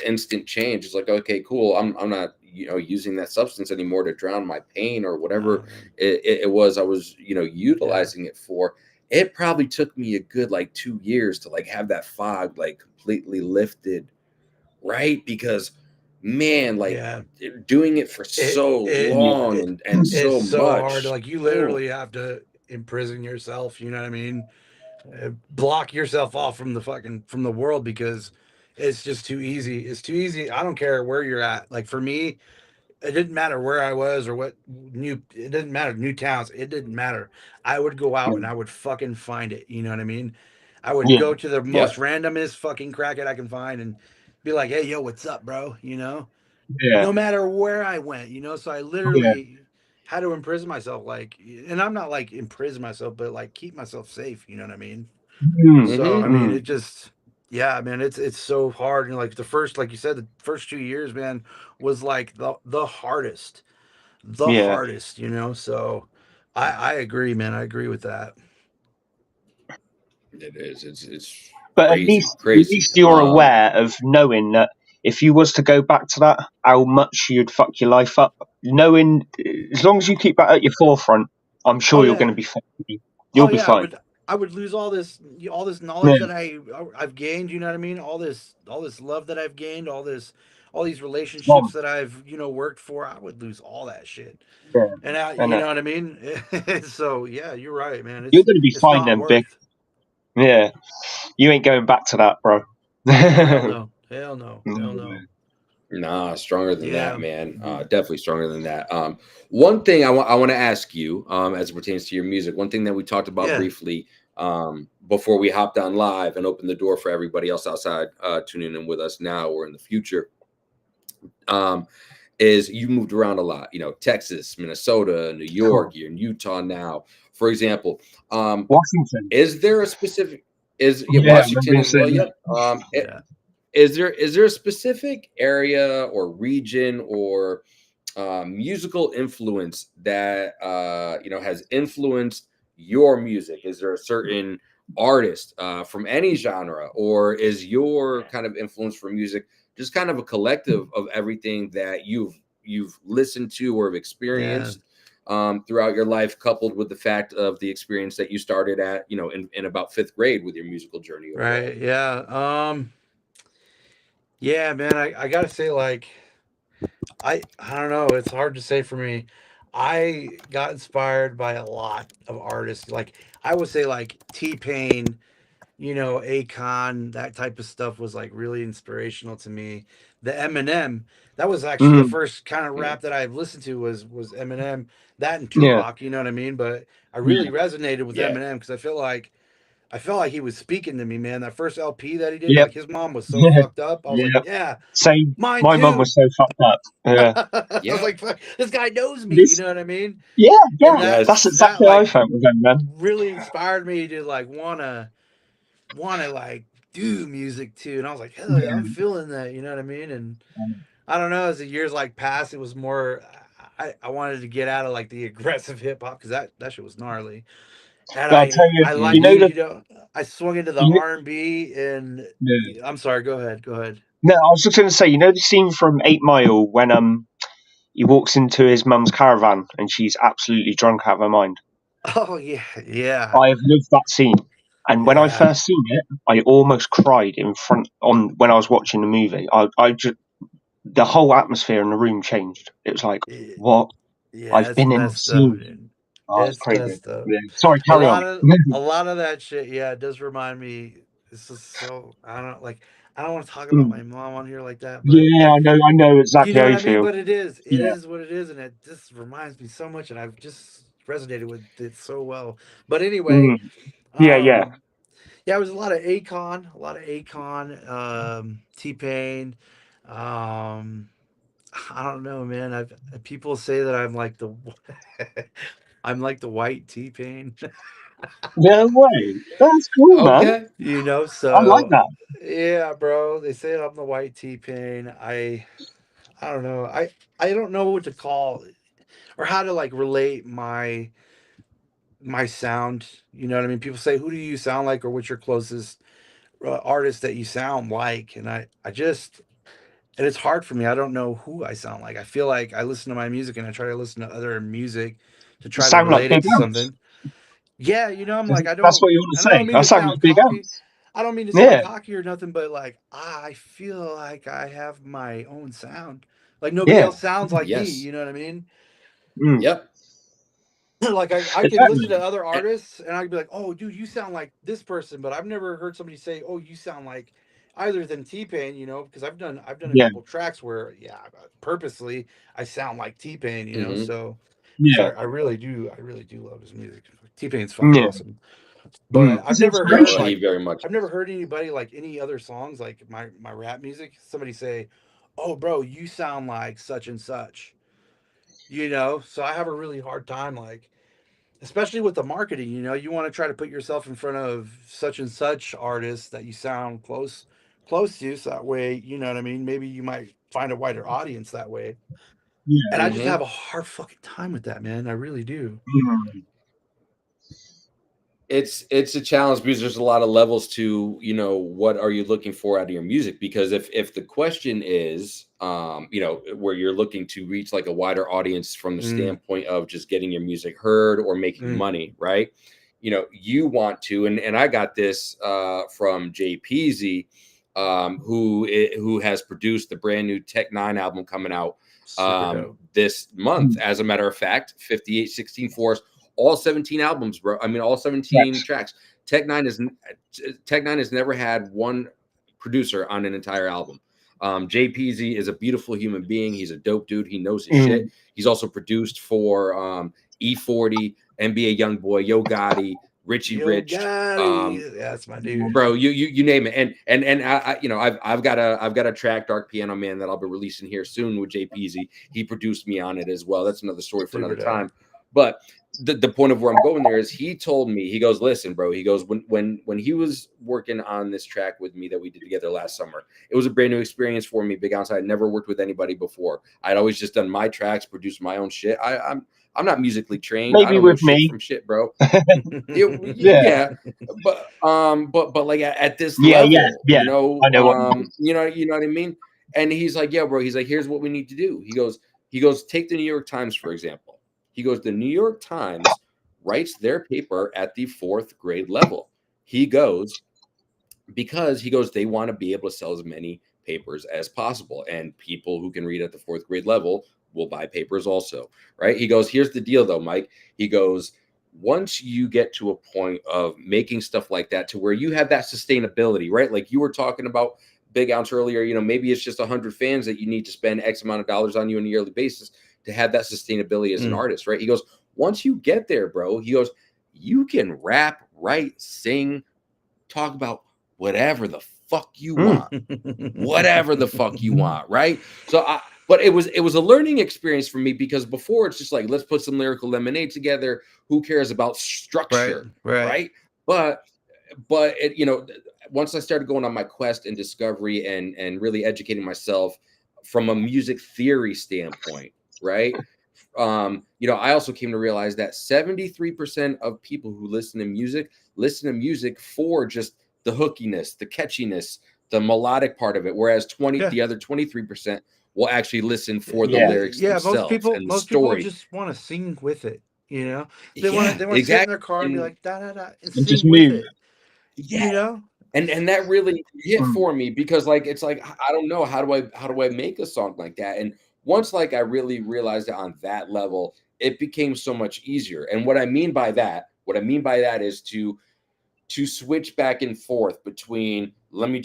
instant change, it's like, okay, cool, I'm not using that substance anymore to drown my pain or whatever it was I was utilizing it for. It probably took me a good like 2 years to like have that fog like completely lifted, right? Because man, like doing it for so long and so it's so hard. much. Like, you literally have to imprison yourself. You know what I mean? Block yourself off from the world, because it's just too easy. It's too easy. I don't care where you're at. Like, for me, it didn't matter where I was or it didn't matter, new towns, it didn't matter. I would go out and I would fucking find it. You know what I mean? I would go to the most randomest fucking crackhead I can find and be like, hey, yo, what's up, bro? No matter where I went, so I literally had to imprison myself, like, and I'm not like imprison myself, but like keep myself safe. You know what I mean? So I mean, it just, yeah, man, it's so hard. And like the first, like you said, the first 2 years, man, was like the hardest, So I agree, man. I agree with that. It is. It's But at crazy, least crazy. you're aware of knowing that if you was to go back to that, how much you'd fuck your life up. Knowing, as long as you keep that at your forefront, I'm sure you're going to be fine. You'll be fine. I would lose all this knowledge Yeah. that I've gained. You know what I mean? All this love that I've gained. All these relationships that I've worked for. I would lose all that shit. Yeah. And you know what I mean? So yeah, you're right, man. You're going to be It's fine not then, Big. worth. Yeah. You ain't going back to that, bro. Oh, hell no. Hell no. Hell no. Nah, stronger than that, Yeah. man. Definitely stronger than that. One thing I want to ask you, as it pertains to your music, one thing that we talked about briefly, before we hopped on live and opened the door for everybody else outside tuning in with us now or in the future, is you moved around a lot. Texas, Minnesota, New York. You're in Utah now, for example. Washington. Is there a specific? Washington as well? Yep. Is there a specific area or region or musical influence that has influenced your music? Is there a certain artist from any genre, or is your kind of influence for music just kind of a collective of everything that you've listened to or have experienced throughout your life, coupled with the fact of the experience that you started at in about 5th grade with your musical journey overall? Right. Yeah. Yeah, man, I gotta say, like, I don't know, it's hard to say for me. I got inspired by a lot of artists. Like, I would say, like, T-Pain, Akon, that type of stuff was like really inspirational to me. The Eminem, that was actually the first kind of rap that I've listened to was Eminem, that and Tupac, you know what I mean? But I really resonated with Eminem because I felt like he was speaking to me, man. That first LP that he did, like, his mom was so fucked up. I was like, yeah, Same. mine My mum too. was so fucked up. Yeah. I was like, fuck, this guy knows me. You know what I mean? Yeah. And That's that exactly how I felt with them, man. really inspired me to like wanna like do music too. And I was like, hell yeah, I'm feeling that. You know what I mean? And I don't know. As the years like passed, it was more. I wanted to get out of like the aggressive hip hop because that shit was gnarly. And But I'll tell you, I like I swung into the R&B and I'm sorry. Go ahead. No, I was just going to say, the scene from 8 Mile when he walks into his mum's caravan and she's absolutely drunk out of her mind. Oh yeah. I have loved that scene, and when I first seen it, I almost cried when I was watching the movie. I just, the whole atmosphere in the room changed. It was like, what? Yeah, I've it's been in the messed up. scene. Oh, it's It's crazy. messed up. Yeah. Sorry, A carry on. lot of a lot of that shit, yeah, it does remind me. This is so I don't like. I don't want to talk about my mom on here like that, but Yeah, I know you exactly know how what you I mean. feel. But it Yeah. is what it is, and it just reminds me so much, and I've just resonated with it so well. But anyway, Mm. Yeah. yeah, it was a lot of Akon, T Pain. Um, I don't know, man. I've people say that I'm like the I'm like the white T Pain. No way. That's cool, man. Okay. You know, I like so that. yeah, bro. They say I'm the white T Pain. I don't know. I don't know what to call it or how to like relate my sound. You know what I mean? People say, "Who do you sound like?" or "What's your closest artist that you sound like?" And I just and it's hard for me. I don't know who I sound like. I feel like I listen to my music and I try to listen to other music to You try to sound like relate it Big to Ants. something. Yeah, you know, I'm like, That's what you want to and I don't say. mean I to sound like sound Big cocky. Ants. I don't mean to sound Yeah. cocky or nothing, but like, I feel like I have my own sound. Like nobody Yeah. else sounds like me. Yes. You know what I mean? Mm. Yep. Like I can listen to Exactly. other artists and I can be like, oh, dude, you sound like this person, but I've never heard somebody say, oh, you sound like either than T Pain, you know, because I've done a Yeah. couple tracks where, yeah, purposely I sound like T Pain, you know, Hmm. so because Yeah. I really do love his music. T Pain's fucking Yeah. awesome, Mm. but It's inspirational. He very much I've never is. heard anybody like any other songs like my rap music. Somebody say, oh, bro, you sound like such and such, you know, so I have a really hard time like especially with the marketing, you know, you want to try to put yourself in front of such and such artists that you sound close to, so that way, you know what I mean, maybe you might find a wider audience that way. Yeah. And I just Hmm. have a hard fucking time with that, man. I really do. Mm. It's a challenge because there's a lot of levels to, what are you looking for out of your music? Because if the question is, where you're looking to reach like a wider audience from the Mm, standpoint of just getting your music heard or making mm. money, right? You want to, and I got this from JPZ, who has produced the brand new Tech Nine album coming out Super dope. this month. Mm. As a matter of fact, 5816 Force, all 17 albums, bro. I mean, all 17 Yes. tracks. Tech Nine has never had one producer on an entire album. JPZ is a beautiful human being. He's a dope dude. He knows his shit. Mm. He's also produced for E40, NBA YoungBoy, Yo Gotti, Richie Yo Rich. Um, Gotti, that's my dude. bro, you name it. And I've got a track, Dark Piano Man, that I'll be releasing here soon with JPZ. He produced me on it as well. That's another story for Super another dope. time. But the point of where I'm going there is he told me, he goes, listen, bro, he goes, when he was working on this track with me that we did together last summer, it was a brand new experience for me. Big Outside, I'd never worked with anybody before. I'd always just done my tracks, produced my own shit. I'm not musically trained. I Maybe don't know with shit me. from shit, bro. Yeah. Yeah, but like at this Yeah. level, Yeah. I know what you mean. you know what I mean. And he's like, yeah, bro. He's like, here's what we need to do. He goes, take the New York Times for example. He goes, the New York Times writes their paper at the fourth grade level. He goes, because he goes, they want to be able to sell as many papers as possible, and people who can read at the fourth grade level will buy papers also, right? He goes, here's the deal though, Mike. He goes, once you get to a point of making stuff like that to where you have that sustainability, right? Like you were talking about Big Ounce earlier, maybe it's just 100 fans that you need to spend X amount of dollars on you on a yearly basis to have that sustainability as an Mm. artist, right? He goes, once you get there, bro, he goes, you can rap, write, sing, talk about whatever the fuck you want, whatever the fuck you want, right? But it was a learning experience for me, because before it's just like, let's put some lyrical lemonade together. Who cares about Right, structure, right. right? But once I started going on my quest and discovery and really educating myself from a music theory standpoint, right? I also came to realize that 73% of people who listen to music for just the hookiness, the catchiness, the melodic part of it, whereas Yeah. the other 23% will actually listen for the Yeah. lyrics Yeah, themselves and the most people story. just want to sing with it, you know? Yeah, They want to sit in exactly. their car and be And like da da da and And just sing with move. it, yeah, you know? and that really hit Mm. for me, because like it's like, I don't know, how do I make a song like that? And once like I really realized it on that level, it became so much easier. And what I mean by that is to switch back and forth between let me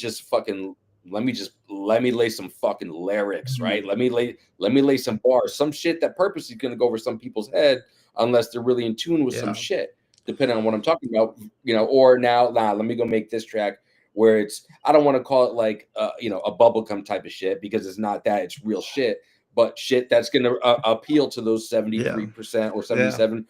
lay some fucking lyrics, right? Let me lay some bars, some shit that purposely is going to go over some people's head unless they're really in tune with some shit, depending on what I'm talking about, or let me go make this track where it's, I don't want to call it like, a bubblegum type of shit, because it's not that, it's real shit, but shit that's going to appeal to those 73% or 77%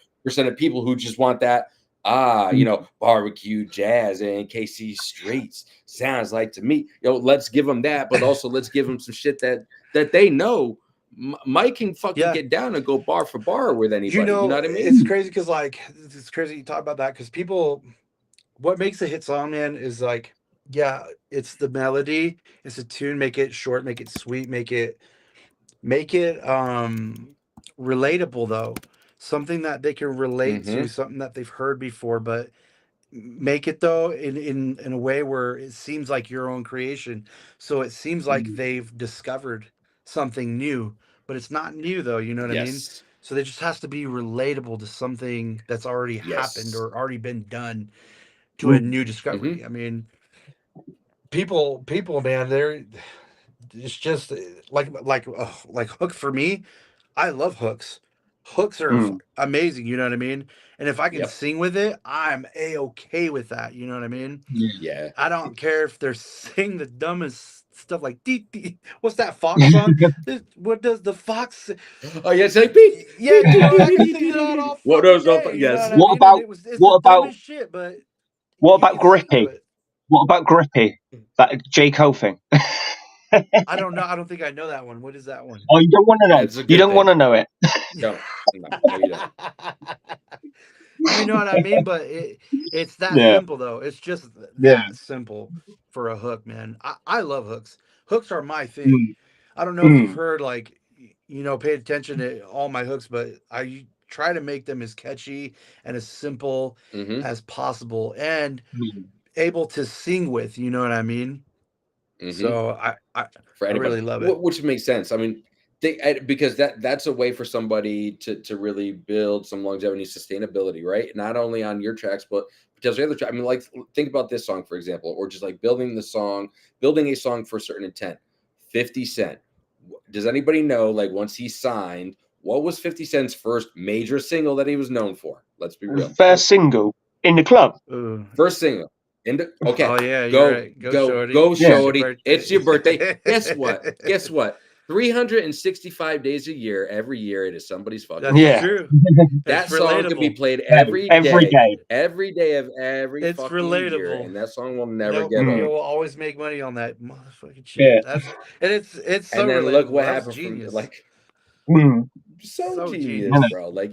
of people who just want that, barbecue jazz and KC Straits sounds like to me. Let's give them that, but also let's give them some shit that they know Mike can fucking get down and go bar for bar with anybody. You know what I mean? It's crazy because it's crazy you talk about that, because people, what makes a hit song, man, is like, it's the melody, it's the tune, make it short, make it sweet, make it relatable, though, something that they can relate to, something that they've heard before, but make it though in a way where it seems like your own creation, so it seems like they've discovered something new, but it's not new though, you know what I mean? So they just has to be relatable to something that's already happened or already been done, to a new discovery. I mean, people, man, it's just like hook for me. I love hooks. Hooks are amazing, you know what I mean? And if I can sing with it, I'm A-okay with that, you know what I mean? Yeah. I don't care if they're singing the dumbest stuff like dee, dee. What's that Fox song? What does the Fox say? Oh yeah, it's like beep. Yeah, dude, I can sing that all What fucking does day, you know what I What mean? about It's what the about dumbest shit, but what you about can sing to Grippy? it. What about Grippy? That J. Cole thing. I don't know. I don't think I know that one. What is that one? Oh, you don't want to know. It's a You good don't thing. want to know it. No, you don't. You know what I mean? But it's that simple though. It's just that simple for a hook, man. I love hooks. Hooks are my thing. I don't know if you've heard, like, pay attention to all my hooks, but I try to make them as catchy and as simple as possible, and able to sing with, you know what I mean? So I really love it. Which makes sense. I mean, because that's a way for somebody to really build some longevity, sustainability, right? Not only on your tracks, but potentially other tracks. I mean, like, think about this song, for example, or just like building a song for a certain intent. 50 Cent. Does anybody know, like, once he signed, what was 50 Cent's first major single that he was known for? Let's be real. First single in the club. First single. Okay. Oh yeah, go, you're right. go, shorty. go, shorty. It's It's your birthday. Guess what? 365 days a year, every year, it is somebody's fucking That's true. That song can be played every day day, every day of every it's fucking relatable year, and that song will never get You'll old. always make money on that motherfucking shit. It's so and then relatable. look what That's happened genius. from, like, so genius, bro. Like,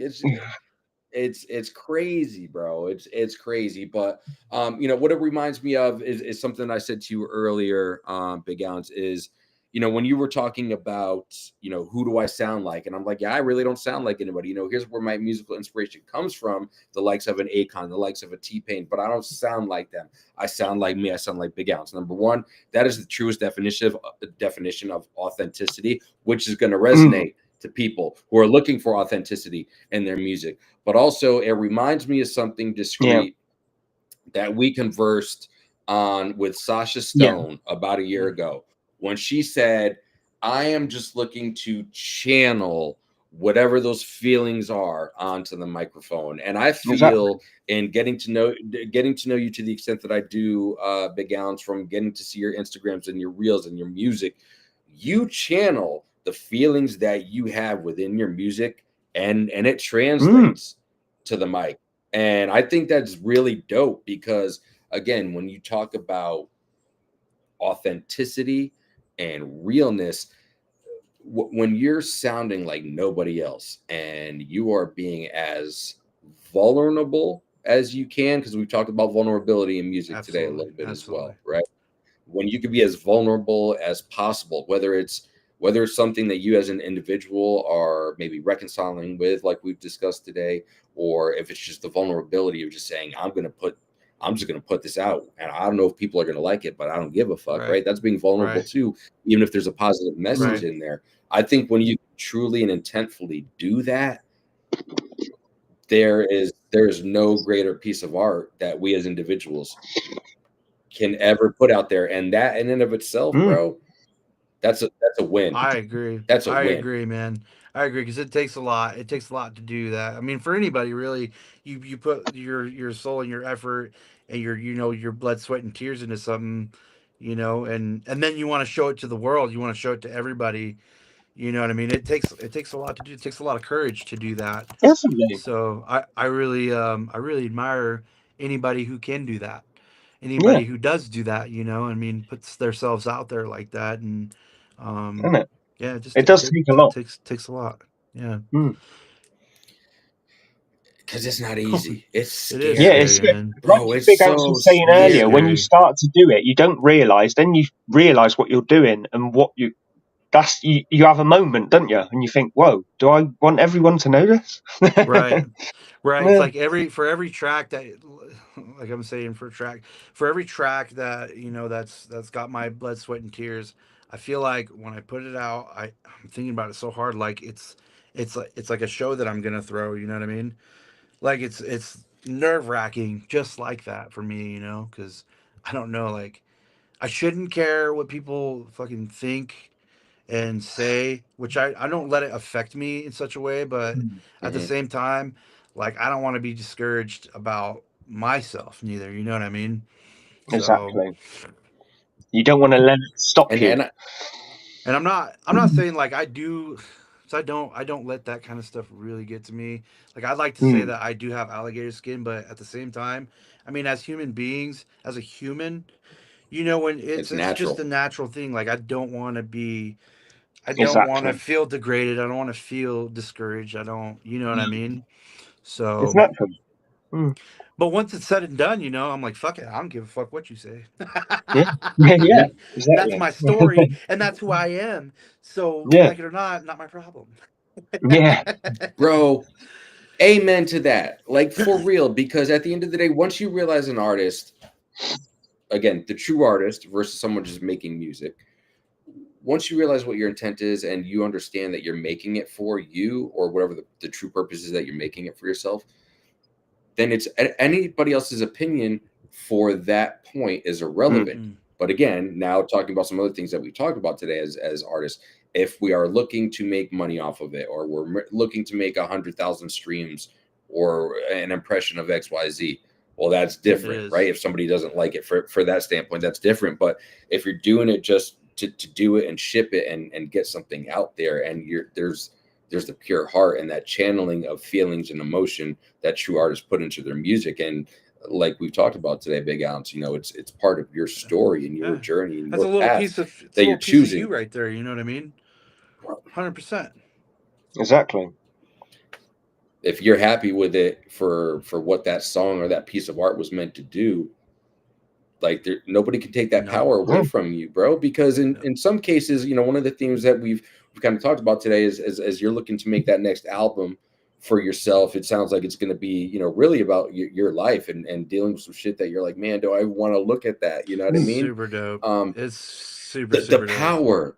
it's crazy, bro. It's crazy. But what it reminds me of is something I said to you earlier, Big Ounce, is, when you were talking about, who do I sound like? And I'm like, yeah, I really don't sound like anybody. Here's where my musical inspiration comes from, the likes of an Akon, the likes of a T-Pain, but I don't sound like them. I sound like me. I sound like Big Ounce. Number one, that is the truest definition of authenticity, which is going to resonate to people who are looking for authenticity in their music. But also, it reminds me of something Discreet that we conversed on with Sasha Stone about a year ago, when she said, I am just looking to channel whatever those feelings are onto the microphone. And I feel in getting to know you to the extent that I do, Big Ounce, from getting to see your Instagrams and your reels and your music, you channel the feelings that you have within your music, and it translates to the mic. And I think that's really dope, because again, when you talk about authenticity and realness, when you're sounding like nobody else and you are being as vulnerable as you can, because we've talked about vulnerability in music today a little bit as well, right? When you can be as vulnerable as possible, whether it's something that you as an individual are maybe reconciling with, like we've discussed today, or if it's just the vulnerability of just saying, I'm just going to put this out, and I don't know if people are going to like it, but I don't give a fuck, right? That's being vulnerable too, even if there's a positive message in there. I think when you truly and intentfully do that, there's no greater piece of art that we as individuals can ever put out there, and that in and of itself, bro, that's a win. I agree. That's a I win. agree, man. I agree because it takes a lot. It takes a lot to do that. I mean, for anybody really, you put your soul and your effort and your blood, sweat, and tears into something, and then you want to show it to the world. You want to show it to everybody. You know what I mean? It takes a lot to do. It takes a lot of courage to do that. Definitely. So I really admire anybody who can do that. Yeah. Anybody who does do that, I mean, puts themselves out there like that, and Isn't it? yeah, it just It does take a lot. takes a lot. Yeah. Because it's not easy. It's scary. It is Yeah, scary, it's man. Bro, like it's Big Ants so was saying It is earlier. When you scary. start to do it, you don't realise. Then you realise what you're doing and what you. That's you have a moment, don't you? And you think, "Whoa, do I want everyone to know this?" Right. Right. It's Yeah. like for every track that, like I'm saying, for every track that that's got my blood, sweat, and tears. I feel like when I put it out, I'm thinking about it so hard. Like it's like a show that I'm gonna throw. You know what I mean? Like it's nerve wracking, just like that for me. Because I don't know. Like I shouldn't care what people fucking think and say, which I don't let it affect me in such a way, but at the same time, like I don't want to be discouraged about myself neither. You know what I mean? So, Exactly. You don't want to let it stop you. and I'm not saying like I do. So I don't let that kind of stuff really get to me. Like I'd like to say that I do have alligator skin, but at the same time, I mean, as human beings, as a human, when it's just natural. a natural thing. Like I don't want to Exactly. feel degraded. I don't want to feel discouraged. I don't, you know what I mean? So, It's natural. but once it's said and done, I'm like, fuck it. I don't give a fuck what you say. Yeah. Yeah. That's Exactly. my story, and that's who I am. So, Yeah. like it or not my problem. Yeah. Bro, amen to that. Like for real, because at the end of the day, once you realize an artist, again, the true artist versus someone just making music, once you realize what your intent is and you understand that you're making it for you or whatever the true purpose is that you're making it for yourself, then it's anybody else's opinion for that point is irrelevant. But again, now talking about some other things that we talked about today as artists, if we are looking to make money off of it, or we're looking to make 100,000 streams or an impression of XYZ, well, that's different, right? If somebody doesn't like it for that standpoint, that's different. But if you're doing it just to do it and ship it and get something out there, and there's the pure heart and that channeling of feelings and emotion that true artists put into their music. And like we've talked about today, Big Ounce, it's part of your story and your journey and That's your a little path piece of that you're choosing. you right there. You know what I mean? 100%. Exactly. If you're happy with it for what that song or that piece of art was meant to do, like nobody can take that power away from you, bro. Because in some cases, one of the themes that we've kind of talked about today is as you're looking to make that next album for yourself, it sounds like it's going to be, really about your life and dealing with some shit that you're like, man, do I want to look at that? You know what I mean? Super dope. It's super the dope. power,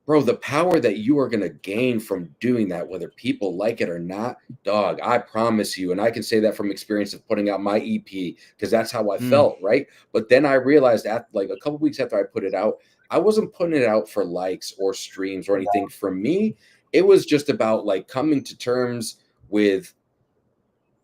bro, the power that you are going to gain from doing that, whether people like it or not, dog, I promise you. And I can say that from experience of putting out my EP, because that's how I felt. Right. But then I realized that like a couple weeks after I put it out, I wasn't putting it out for likes or streams or anything. For me, it was just about like coming to terms with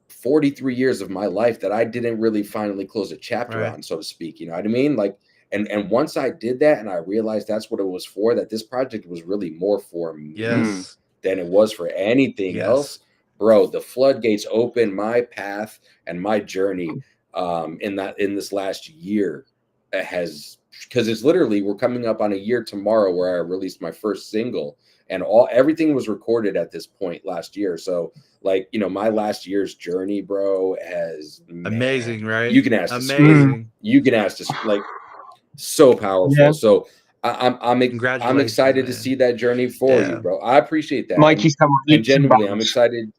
43 years of my life that I didn't really finally close a chapter on, so to speak. You know what I mean? Like, and once I did that and I realized that's what it was for, that this project was really more for me than it was for anything else, bro, the floodgates opened my path and my journey in this last year has, because it's literally, we're coming up on a year tomorrow where I released my first single, and everything was recorded at this point last year. So like, my last year's journey, bro, has amazing, right? You can ask amazing. You can ask this, like, so powerful. Yeah. So I'm excited to see that journey for you, bro. I appreciate that. Mikey's come on and genuinely, I'm excited.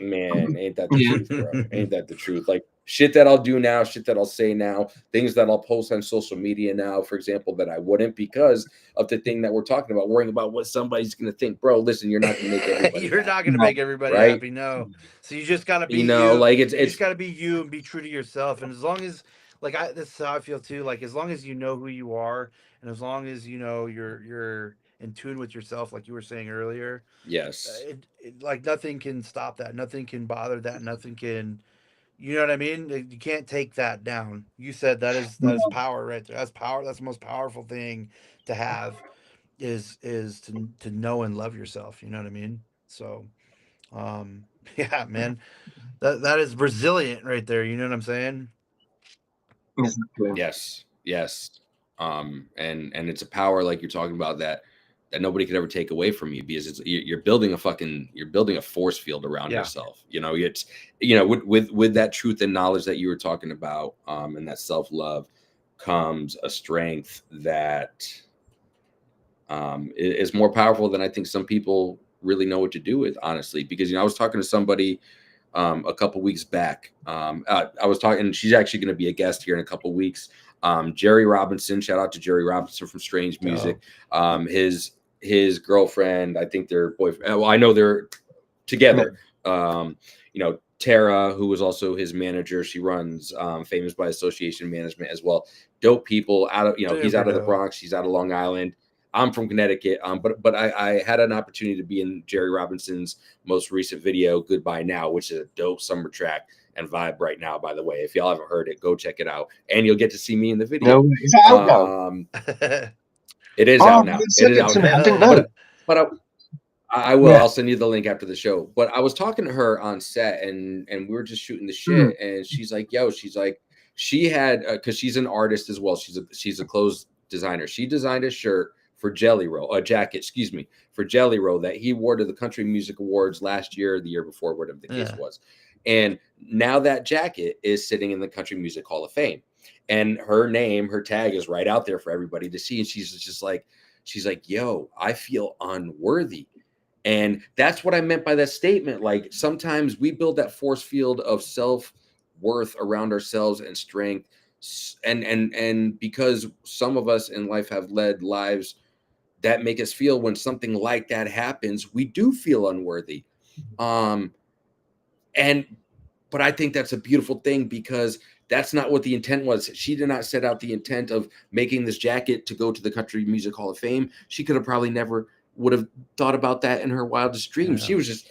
Man, ain't that the truth, bro? Ain't that the truth? Like shit that I'll do now, shit that I'll say now, things that I'll post on social media now, for example, that I wouldn't because of the thing that we're talking about, worrying about what somebody's gonna think. Bro, listen, you're not gonna make everybody You're not happy, gonna make everybody right? happy, no. So you just gotta be You know, you. like You it's just gotta be you and be true to yourself. And as long as, like, this is how I feel too. Like, as long as you know who you are, and as long as you know you're in tune with yourself, like you were saying earlier, yes. like nothing can stop that. Nothing can bother that. Nothing can. You know what I mean? You can't take that down. You said that is power right there. That's power. That's the most powerful thing to have is to know and love yourself. You know what I mean? So, yeah, man, that is resilient right there. You know what I'm saying? Exactly. Yes, yes. And it's a power like you're talking about that nobody could ever take away from you because you're building a force field around yourself. You know, it's with that truth and knowledge that you were talking about, and that self-love comes a strength that is more powerful than I think some people really know what to do with, honestly. Because I was talking to somebody a couple weeks back. I was talking, she's actually going to be a guest here in a couple weeks. Jerry Robinson, shout out to Jerry Robinson from Strange Music. His girlfriend, I think their boyfriend. Well, I know they're together. Tara, who was also his manager, she runs Famous by Association Management as well. Dope people out of he's out of the Bronx, she's out of Long Island. I'm from Connecticut, but I had an opportunity to be in Jerry Robinson's most recent video, Goodbye Now, which is a dope summer track and vibe right now, by the way. If y'all haven't heard it, go check it out. And you'll get to see me in the video. No, is that out now? It is out now. It is out now. I didn't know. But I will. I'll send you the link after the show. But I was talking to her on set, and we were just shooting the shit. And she's like, she had because she's an artist as well. She's a clothes designer. She designed a shirt for Jelly Roll, a jacket, excuse me, for Jelly Roll that he wore to the Country Music Awards last year, or the year before, whatever the case was. And now that jacket is sitting in the Country Music Hall of Fame, and her name, her tag is right out there for everybody to see. And she's like, yo, I feel unworthy. And that's what I meant by that statement. Like sometimes we build that force field of self-worth around ourselves and strength. And because some of us in life have led lives that make us feel when something like that happens, we do feel unworthy. But I think that's a beautiful thing because that's not what the intent was. She did not set out the intent of making this jacket to go to the Country Music Hall of Fame. She could have probably never would have thought about that in her wildest dreams. She was just,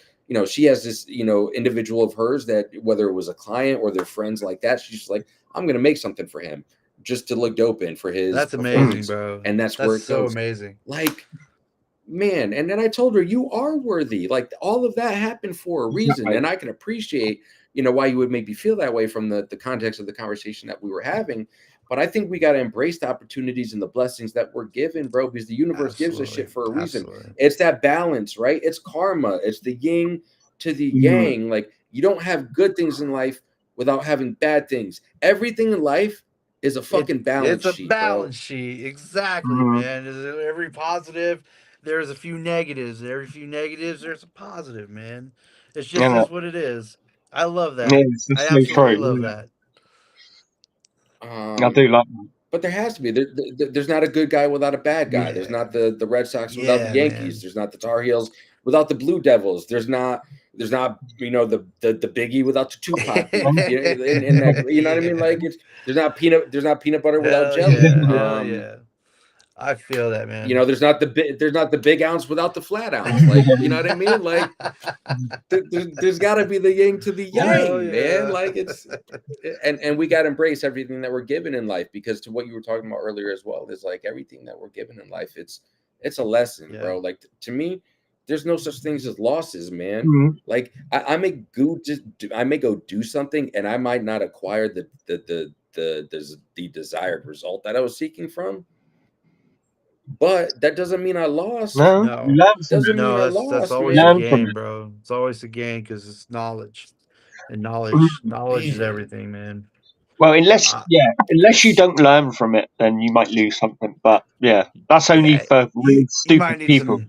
she has this, individual of hers that whether it was a client or their friends like that, she's just like, I'm going to make something for him just to look dope in for his. That's amazing, bro. And that's where it so goes. Amazing. Like, man. And then I told her, you are worthy. Like all of that happened for a reason. And I can appreciate, why you would make me feel that way from the context of the conversation that we were having. But I think we got to embrace the opportunities and the blessings that we're given, bro, because the universe gives us shit for a reason. It's that balance, right? It's karma. It's the yin to the yang. Like you don't have good things in life without having bad things. Everything in life is a fucking balance sheet. It's a balance sheet. Exactly, man. Every positive, there's a few negatives. Every few negatives, there's a positive, man. It's just what it is. I love that. I absolutely love that. I do like that. But there has to be. There's not a good guy without a bad guy. There's not the Red Sox without the Yankees. Man. There's not the Tar Heels without the Blue Devils. There's not the Biggie without the Tupac. You know what I mean? Like there's not peanut butter without jelly. Yeah. I feel that, man. There's not the big ounce without the flat ounce. Like, you know what I mean? Like, there's got to be the yin to the yang, man. Like and we got to embrace everything that we're given in life because to what you were talking about earlier as well is like everything that we're given in life. It's a lesson, bro. Like to me, there's no such things as losses, man. Like I may go do something and I might not acquire the desired result that I was seeking from. But that doesn't mean I lost. No. Doesn't mean I lost. That's always a gain, bro. It's always a gain because it's knowledge, and knowledge is everything, man. Well, unless you don't learn from it, then you might lose something. But that's only for really stupid people.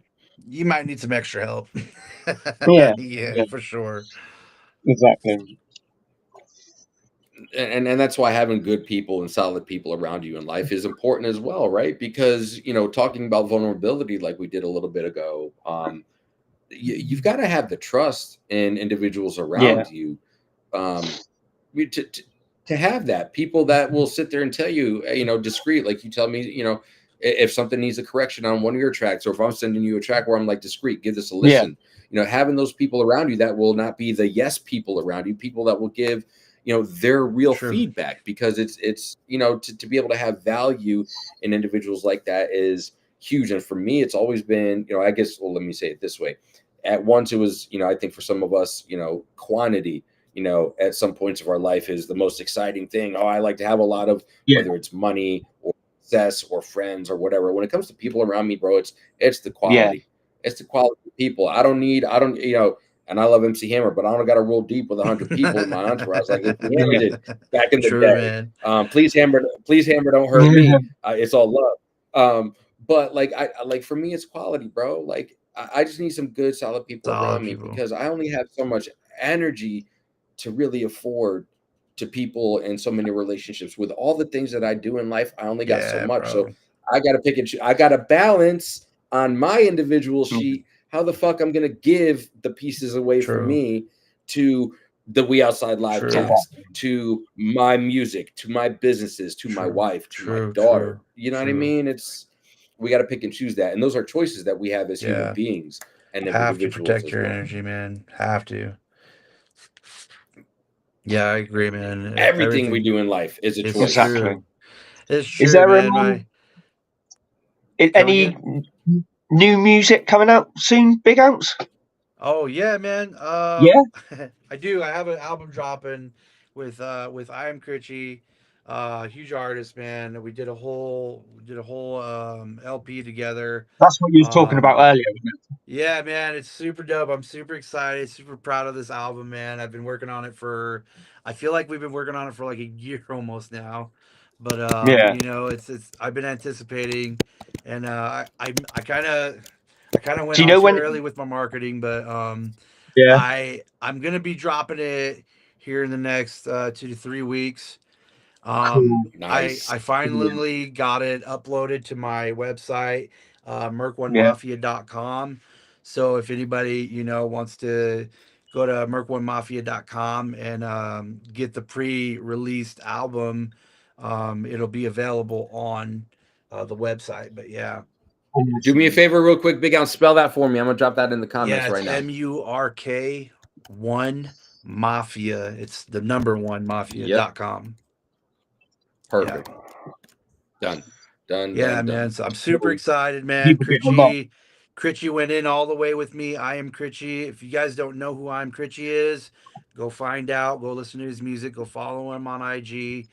You might need some extra help. Yeah, for sure. Exactly. And that's why having good people and solid people around you in life is important as well, right? Because talking about vulnerability like we did a little bit ago, you've got to have the trust in individuals around you, to have that people that will sit there and tell you, discreet, like you tell me, if something needs a correction on one of your tracks, or if I'm sending you a track where I'm like, discreet, give this a listen. Having those people around you that will not be the yes people around you, people that will give their real feedback, because it's to be able to have value in individuals like that is huge. And for me, it's always been, I guess, well, let me say it this way. At once it was, I think for some of us, quantity, at some points of our life is the most exciting thing. Oh, I like to have a lot of, whether it's money or success or friends or whatever. When it comes to people around me, bro, it's the quality. It's the quality of people. I don't, and I love MC Hammer, but I don't got to roll deep with 100 people in my entourage like MC Hammer did back in the day. Man. Please Hammer, don't hurt me. It's all love. But like, like for me, it's quality, bro. Like I just need some good, solid people around me, because I only have so much energy to really afford to people and so many relationships. With all the things that I do in life, I only got so much. Bro. So I got to pick and choose. I got to balance on my individual sheet how the fuck I'm going to give the pieces away from me to the We Outside Live cast, to my music, to my businesses, to my wife, to my daughter. You know what I mean? We got to pick and choose that. And those are choices that we have as human beings and have individuals. To protect your energy, man. Have to. Yeah, I agree, man. Everything we do in life is a choice. Exactly. It's true, is there man. any new music coming out soon, Big Ounce? Oh yeah, man. Yeah, I do. I have an album dropping with O.U.N.C.E, huge artist, man. We did a whole LP together. That's what you were talking about earlier, wasn't it? Yeah, man, it's super dope. I'm super excited, super proud of this album, man. I've been working on it I feel like we've been working on it for like a year almost now. But it's I've been anticipating, and I kind of went on too early with my marketing, but I'm gonna be dropping it here in the next 2 to 3 weeks. Nice. I finally got it uploaded to my website, merc1mafia.com. So if anybody, wants to go to merc1mafia.com and get the pre-released album, it'll be available on the website. But yeah. Do me a favor real quick, Big Ounce, spell that for me. I'm going to drop that in the comments right now. MURK1 Mafia. It's the number 1 mafia.com. Perfect. Yeah. Done. Man. So I'm super excited, man. Critchy went in all the way with me. I am Critchy. If you guys don't know who I am Critchy is, go find out. Go listen to his music. Go follow him on IG.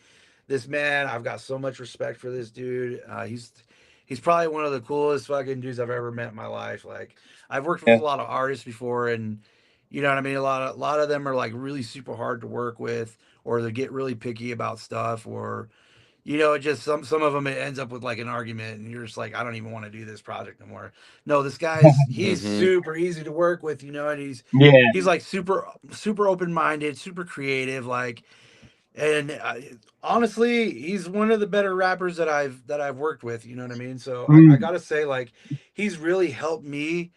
This man, I've got so much respect for this dude. He's probably one of the coolest fucking dudes I've ever met in my life. Like, I've worked with a lot of artists before, and you know what I mean? A lot of them are like really super hard to work with, or they get really picky about stuff, or just some of them, it ends up with like an argument, and you're just like, I don't even want to do this project anymore. No, this guy's he's super easy to work with, and he's like super open minded, super creative, like. And honestly, he's one of the better rappers that I've worked with. You know what I mean? So I gotta say, like, he's really helped me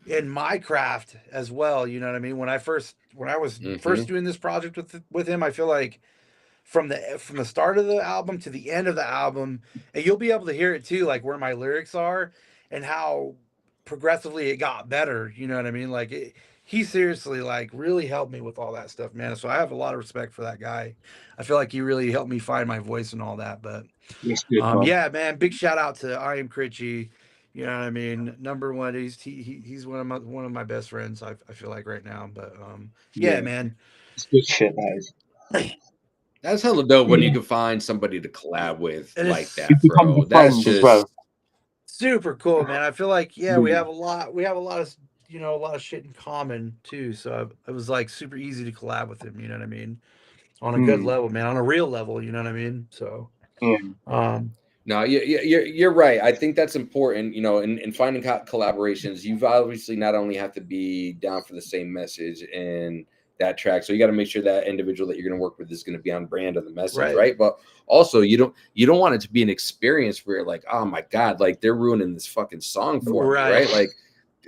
in my craft as well. You know what I mean? When I was first doing this project with him, I feel like from the start of the album to the end of the album, and you'll be able to hear it too, like where my lyrics are and how progressively it got better. You know what I mean? Like he seriously like really helped me with all that stuff, man. So I have a lot of respect for that guy. I feel like he really helped me find my voice and all that. But yeah, man, big shout out to I Am Critchy. You know what I mean? Number one, he's one of my best friends. I feel like right now. But yeah, man, it's good shit. That is. That's hella dope when you can find somebody to collab with like that, bro. That's just super cool, man. I feel like we have a lot of a lot of shit in common too. So it was like super easy to collab with him. You know what I mean? On a good level, man. On a real level. You know what I mean? So no, you're right. I think that's important. In finding collaborations, you've obviously not only have to be down for the same message and that track. So you got to make sure that individual that you're going to work with is going to be on brand of the message, Right. right? But also you don't want it to be an experience where you're like, oh my God, like they're ruining this fucking song for me, right?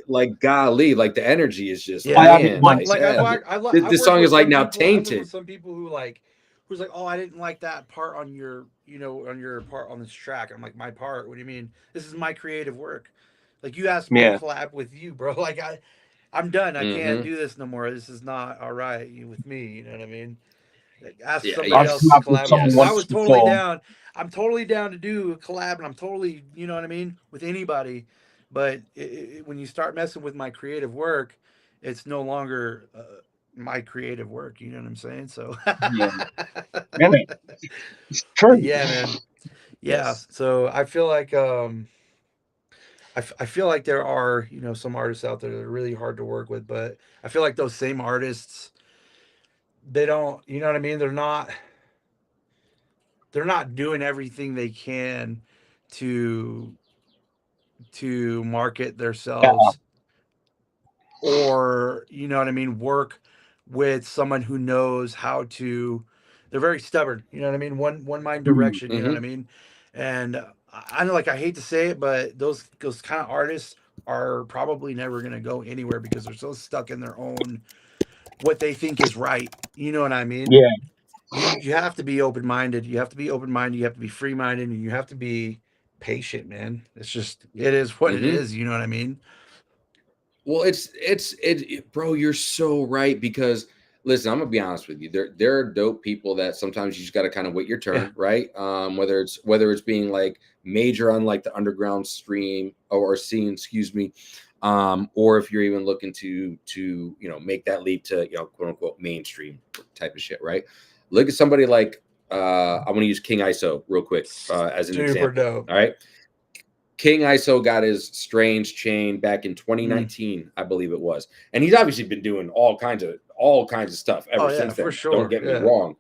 Like golly, like the energy is just man, this song is like now tainted. I've with some people who's like, oh, I didn't like that part on your part on this track. I'm like, my part? What do you mean? This is my creative work. Like, you asked me to collab with you, bro. Like, I'm done. I can't do this no more. This is not all right with me. You know what I mean? Like, ask somebody else to collab with me. I was totally down. I'm totally down to do a collab, and I'm totally, you know what I mean, with anybody. But when you start messing with my creative work, it's no longer my creative work. You know what I'm saying? So, it's true. Yeah, man. Yeah. Yes. So I feel like I feel like there are some artists out there that are really hard to work with, but I feel like those same artists, they don't, you know what I mean? They're not doing everything they can to market themselves, or you know what I mean, work with someone who knows how to. They're very stubborn, you know what I mean, one mind direction, you know what I mean. And I know, like, I hate to say it, but those kind of artists are probably never going to go anywhere because they're so stuck in their own, what they think is right, you know what I mean. You have to be open-minded. You have to be open-minded. You have to be free-minded, and you have to be patient, man. It's just, it is what it is. You know what I mean? Well, bro, you're so right, because listen, I'm gonna be honest with you. There are dope people that sometimes you just got to kind of wait your turn, right? Whether it's being like major on like the underground stream or scene, excuse me, or if you're even looking to make that leap to quote unquote mainstream type of shit, right? Look at somebody like I want to use King ISO real quick as an example. Dope. All right. King ISO got his Strange chain back in 2019, I believe it was, and he's obviously been doing all kinds of stuff ever since then. For sure. Don't get me wrong,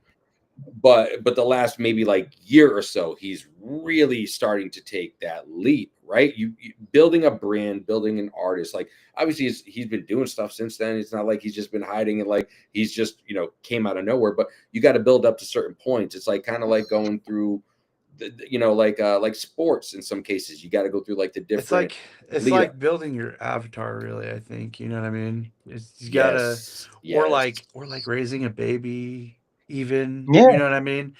but the last maybe like year or so, he's really starting to take that leap, right? You building a brand, building an artist. Like, obviously he's been doing stuff since then. It's not like he's just been hiding and like he's just came out of nowhere. But you got to build up to certain points. It's like kind of like going through. Like sports, in some cases you got to go through like the different. It's like building your avatar, really. I think, you know what I mean. You gotta, or like raising a baby, even. You know what I mean.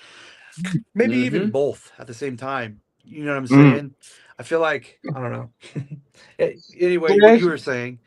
Maybe even both at the same time. You know what I'm saying? I feel like, I don't know. Anyway, what you were saying.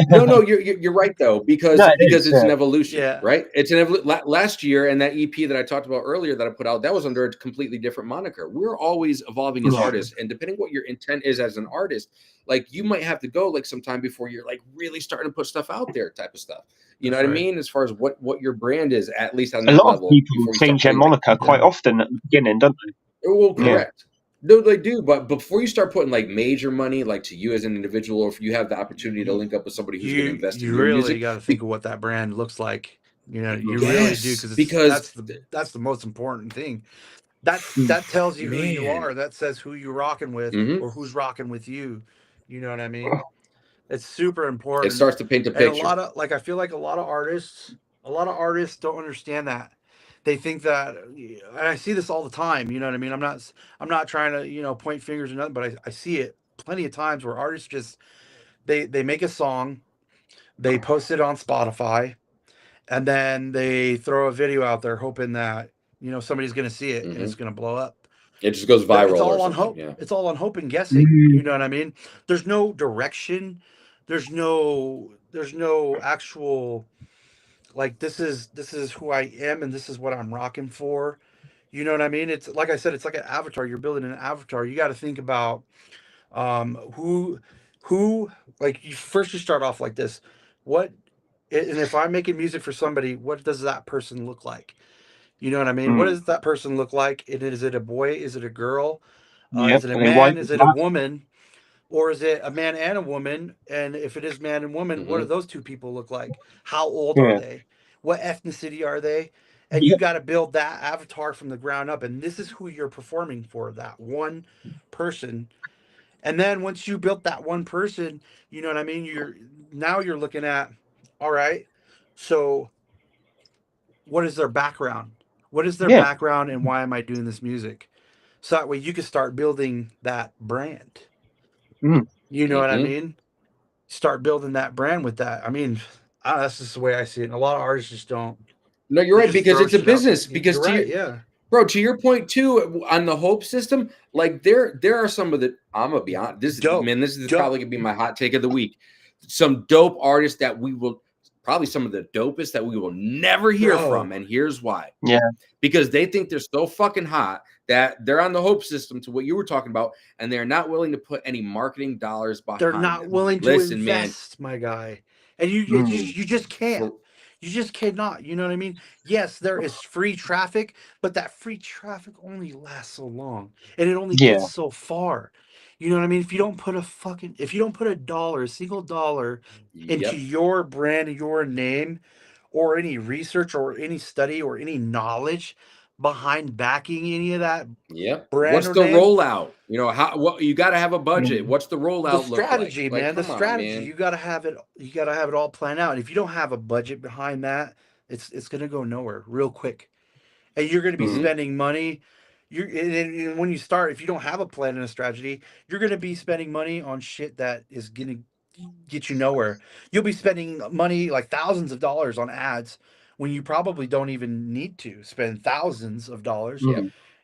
No, you're right though, because it's an evolution, right? It's an last year, and that EP that I talked about earlier that I put out, that was under a completely different moniker. We're always evolving as artists, and depending what your intent is as an artist, like you might have to go like some time before you're like really starting to put stuff out there, type of stuff. You know what I mean? As far as what your brand is, at least on that level. A lot of people change their moniker quite often at the beginning, don't they? Well, correct. No, they do, but before you start putting like major money, like to you as an individual, or if you have the opportunity to link up with somebody who's going to invest in your music, you got to think of what that brand looks like. You know, you really do, because that's the most important thing. That tells you who you are. That says who you're rocking with, or who's rocking with you. You know what I mean? It's super important. It starts to paint a picture. And a lot of, like, I feel like a lot of artists don't understand that. They think that, and I see this all the time. You know what I mean? I'm not trying to point fingers or nothing, but I see it plenty of times where artists just they make a song, they post it on Spotify, and then they throw a video out there hoping that somebody's going to see it and it's going to blow up. It just goes viral. It's all on hope. Yeah. It's all on hope and guessing. You know what I mean? There's no direction. There's no actual, like, this is who I am and this is what I'm rocking for. You know what I mean? It's like I said, it's like an avatar. You're building an avatar. You got to think about who like, you start off like this. And if I'm making music for somebody, what does that person look like? You know what I mean? What does that person look like? Is it a boy? Is it a girl? Is it a man? Is it a woman? Or is it a man and a woman? And if it is man and woman, what do those two people look like? How old are they? What ethnicity are they? And you got to build that avatar from the ground up. And this is who you're performing for, that one person. And then once you built that one person, you know what I mean? You're looking at, all right, So what is their background? What is their Yeah. background, and why am I doing this music? So that way you can start building that brand. Mm. You know what I mean? Start building that brand with that. I mean, that's just the way I see it. And a lot of artists just don't. No, you're They right, just because throw it's a shit out there. business. Because You're right, yeah. bro, to your point too, on the Hope system, like there are some of the, I'm gonna be honest, this is probably gonna be my hot take of the week. Some dope artists that we will probably some of the dopest that we will never hear from, and here's why. Yeah. Because they think they're so fucking hot that they're on the Hope system, to what you were talking about, and they're not willing to put any marketing dollars behind They're not them. willing to Listen, invest, my guy. And you just can't. You just cannot. You know what I mean? Yes, there is free traffic, but that free traffic only lasts so long, and it only gets so far. You know what I mean? If you don't put a single dollar into your brand, your name, or any research or any study or any knowledge behind backing any of that brand, what's or the name, rollout? You know, what you got to have a budget. What's the rollout the strategy, look like? man? Like, The strategy. You got to have it. You got to have it all planned out. And if you don't have a budget behind that, it's going to go nowhere real quick, and you're going to be spending money. And when you start, if you don't have a plan and a strategy, you're going to be spending money on shit that is going to get you nowhere. You'll be spending money, like thousands of dollars, on ads when you probably don't even need to spend thousands of dollars.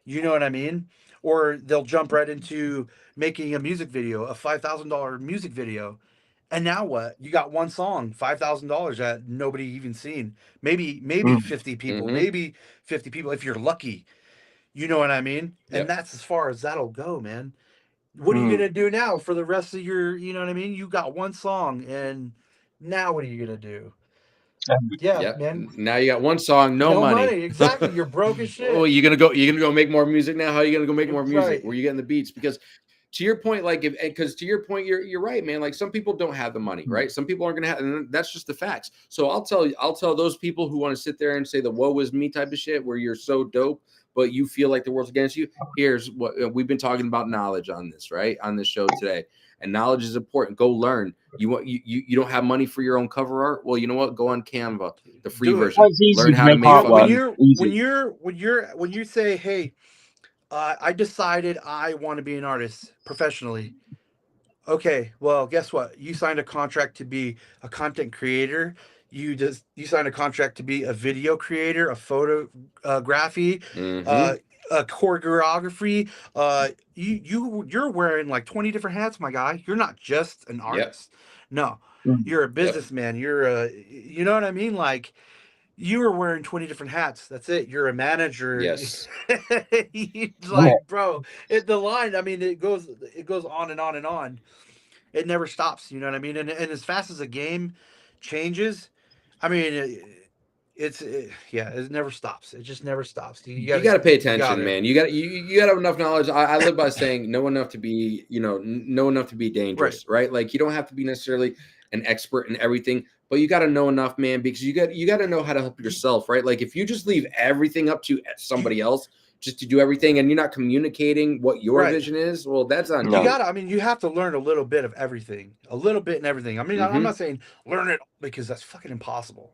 You know what I mean? Or they'll jump right into making a music video, a $5,000 music video. And now what? You got one song, $5,000 that nobody even seen. Maybe 50 people, maybe 50 people if you're lucky. You know what I mean? And that's as far as that'll go, man. What are you gonna do now for the rest of your? You know what I mean? You got one song, and now what are you gonna do? Man. Now you got one song, no money. Exactly. You're broke as shit. Well, you're gonna go make more music now. How are you gonna go make more music? Where you getting the beats? Because to your point, you're right, man. Like some people don't have the money, right? Some people aren't gonna have, and that's just the facts. So I'll tell those people who want to sit there and say the woe is me type of shit, where you're so dope, but you feel like the world's against you. Here's what we've been talking about: knowledge on this, right? On this show today. And knowledge is important. Go learn. You don't have money for your own cover art? Well, you know what? Go on Canva, the free version. Learn how to make artwork. When you say, hey, I decided I want to be an artist professionally. Okay, well, guess what? You signed a contract to be a content creator. You signed a contract to be a video creator, a photography, a choreography. You're wearing like 20 different hats, my guy. You're not just an artist. No, you're a businessman. You're you know what I mean? Like, you are wearing 20 different hats. That's it. You're a manager. Yes. Bro, the line, I mean, it goes on and on and on. It never stops. You know what I mean? And as fast as a game changes, I mean, it never stops. It just never stops. You got to pay attention, man. You got to have enough knowledge. I live by saying know enough to be, know enough to be dangerous, right? Like you don't have to be necessarily an expert in everything, but you got to know enough, man, because you got to know how to help yourself, right? Like if you just leave everything up to somebody else just to do everything and you're not communicating what your vision is, well, that's on you. You have to learn a little bit of everything, a little bit in everything. I mean, I'm not saying learn it because that's fucking impossible.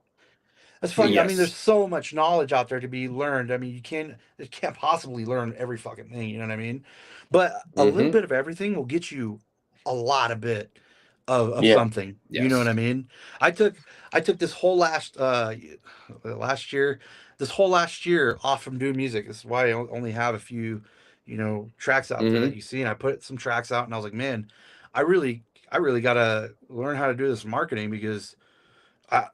That's funny. I mean, there's so much knowledge out there to be learned. I mean, you can't possibly learn every fucking thing. You know what I mean? But a little bit of everything will get you a lot of bit of something. You know what I mean? I took this whole last year off from doing music. This is why I only have a few, tracks out there that you see. And I put some tracks out, and I was like, man, I really gotta learn how to do this marketing, because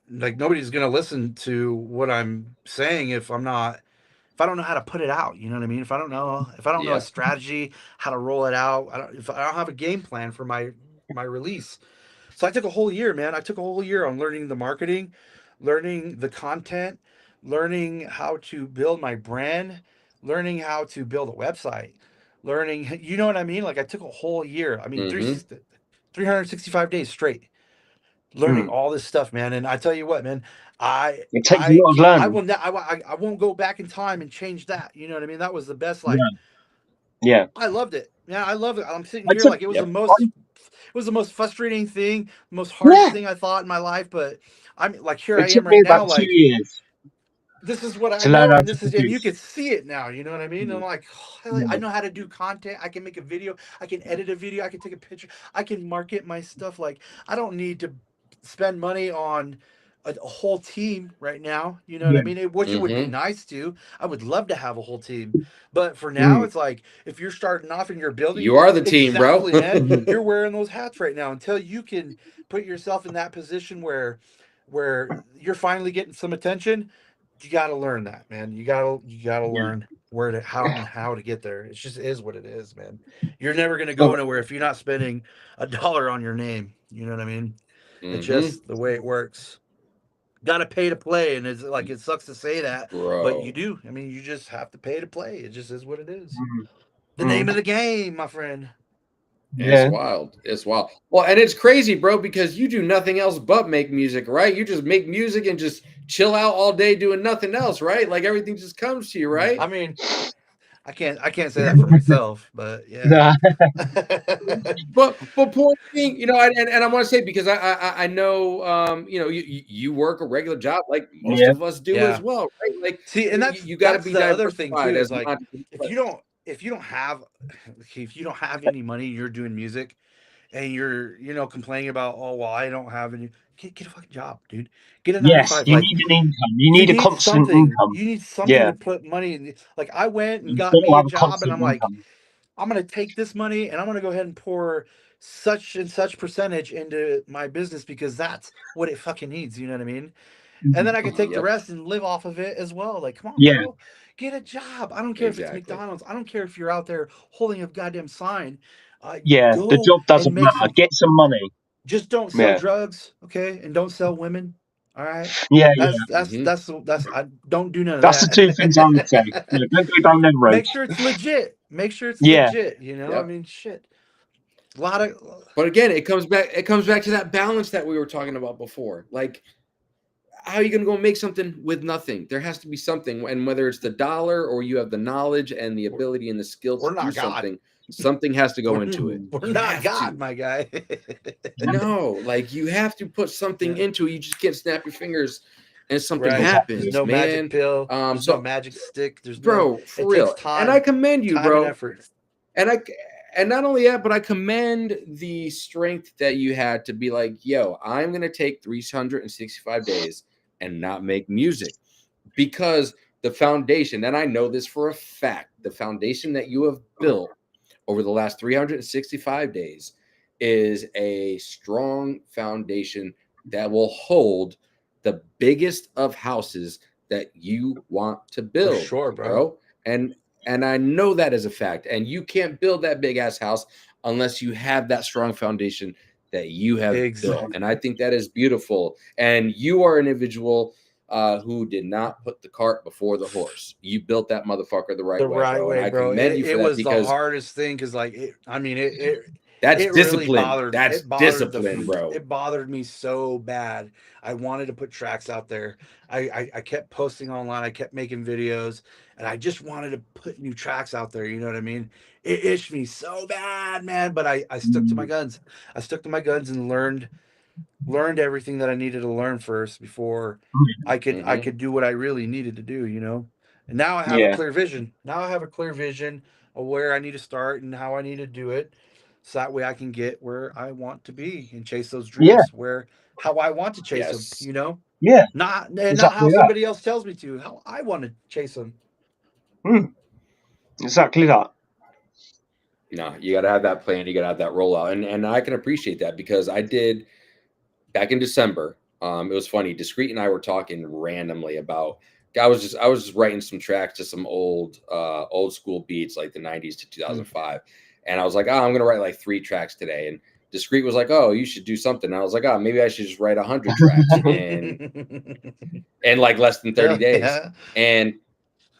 nobody's gonna listen to what I'm saying if I don't know how to put it out. You know what I mean? If I don't know a strategy, how to roll it out, if I don't have a game plan for my release. So I took a whole year, man. I took a whole year on learning the marketing, learning the content, learning how to build my brand, learning how to build a website, learning, you know what I mean? Like I took a whole year. I mean, 365 days straight, learning all this stuff, man. And I tell you what, man, I won't go back in time and change that. You know what I mean? That was the best. Like, I loved it. Yeah, I love it. I'm sitting here like it was the most was the most frustrating thing, the most hardest thing I thought in my life. But I'm like, here I It took am me right now. about 2 Like, years this is what I to learn know, how and to and you produce. can see it now. You know what I mean? And I'm like, oh, I know how to do content. I can make a video. I can edit a video. I can take a picture. I can market my stuff. Like, I don't need to spend money on a whole team right now. You know what I Yeah. mean? Which it would be Mm-hmm. nice to. I would love to have a whole team, but for now, Mm. it's like if you're starting off and you're building You it, are the team, bro. exactly, man. Mhm. You're wearing those hats right now until you can put yourself in that position where you're finally getting some attention. You got to learn that, man. You gotta Yeah. learn where to how to get there. It just is what it is, man. You're never gonna So, go nowhere if you're not spending $1 on your name. You know what I mean? It's Mm-hmm. just the way it works. Got to pay to play, and it's like it sucks to say that, but you Bro. do. I mean, you just have to pay to play. It just is what it is. mm, The name mm, of the game, my friend. It's yeah. wild. It's wild. Well, and it's crazy, bro, because you do nothing else but make music, right? You just make music and just chill out all day doing nothing else, right? Like everything just comes to you, right? I mean, I can't say that for myself, but yeah. Nah, But point being, and I want to say because I know you work a regular job like most yeah. of us do as Yeah. well, right? Like See, and you, that's you got to that's be the other thing diversified too, is as an like if entrepreneur. you don't if you don't have if you don't have any money, you're doing music and you're complaining about, oh well, I don't have any. Get a fucking job, dude. Get a nine to Yes, five. you Like, need an income. You you need a need constant something. income. You need something Yeah, to put money in. Like, I went and you've got got to me a have a job, and constant I'm like, income. I'm gonna take this money and I'm gonna go ahead and pour such and such percentage into my business because that's what it fucking needs. You know what I mean? And Mhm. then I can take the Yep, rest and live off of it as well. Like, come on, Yeah, bro, get a job. I don't care if it's exactly. McDonald's. I don't care if you're out there holding a goddamn sign. yeah. The Go job and doesn't make matter. some. Get some money. Just don't sell Yeah, drugs, okay? And don't sell women. All right. yeah, That's yeah. that's Hmm. that's that's. I don't do none of That's the two things I would say. that. Yeah, don't go down them Make roads. sure it's legit. Make sure it's Yeah, legit. You know, I Yep. mean, shit. A lot of But again, it comes back. It comes back to that balance that we were talking about before. Like, how are you going to go make something with nothing? There has to be something, and whether it's the dollar or you have the knowledge and the we're, ability and the skill to we're do not God. something has to go We're into it. mm, we're You not have God, to. my guy. No, like you have to put something Yeah. into it. You just can't snap your fingers and something Right. There's exactly. happens, no magic man. pill. There's no So, magic stick. There's no. bro, for It takes real. And I time, commend you, time and bro. effort. And and not only that, but I commend the strength that you had to be like, yo, I'm gonna take 365 days and not make music because the foundation, and I know this for a fact, the foundation that you have built over the last 365 days is a strong foundation that will hold the biggest of houses that you want to For build, sure, bro. bro. And I know that is a fact. And you can't build that big ass house unless you have that strong foundation that you have built. And I Exactly. think that is beautiful. And you are an individual who did not put the cart before the horse. You built that motherfucker the right The way, right bro. And way, I bro. commend It, you for it that was the because hardest thing because, like, I mean, that's it really discipline. bothered That's it bothered discipline, bro. it bothered me so bad. I wanted to put tracks out there. I kept posting online. I kept making videos, and I just wanted to put new tracks out there. You know what I mean? It itched me so bad, man. But I stuck to my Mm, guns. I stuck to my guns and learned everything that I needed to learn first before I Hmm. could do what I really needed to do, you know. And now I have a yeah, clear vision. Now I have a clear vision of where I need to start and how I need to do it, so that way I can get where I want to be and chase those yeah, dreams where how I want to chase them, Yes. you know. yeah. Not how Exactly that. somebody else tells me to, how I want to chase them. Mm, exactly that. No, you got to have that plan. You got to have that rollout, and I can appreciate that because I did back in December. It was funny. Discreet and I were talking randomly about. I was just writing some tracks to some old school beats like the 90s to Mm. 2005, and I was like, oh, I'm gonna write like 3 tracks today. And Discreet was like, oh, you should do something. And I was like, oh, maybe I should just write 100 tracks in like less than 30 Hell days. yeah, And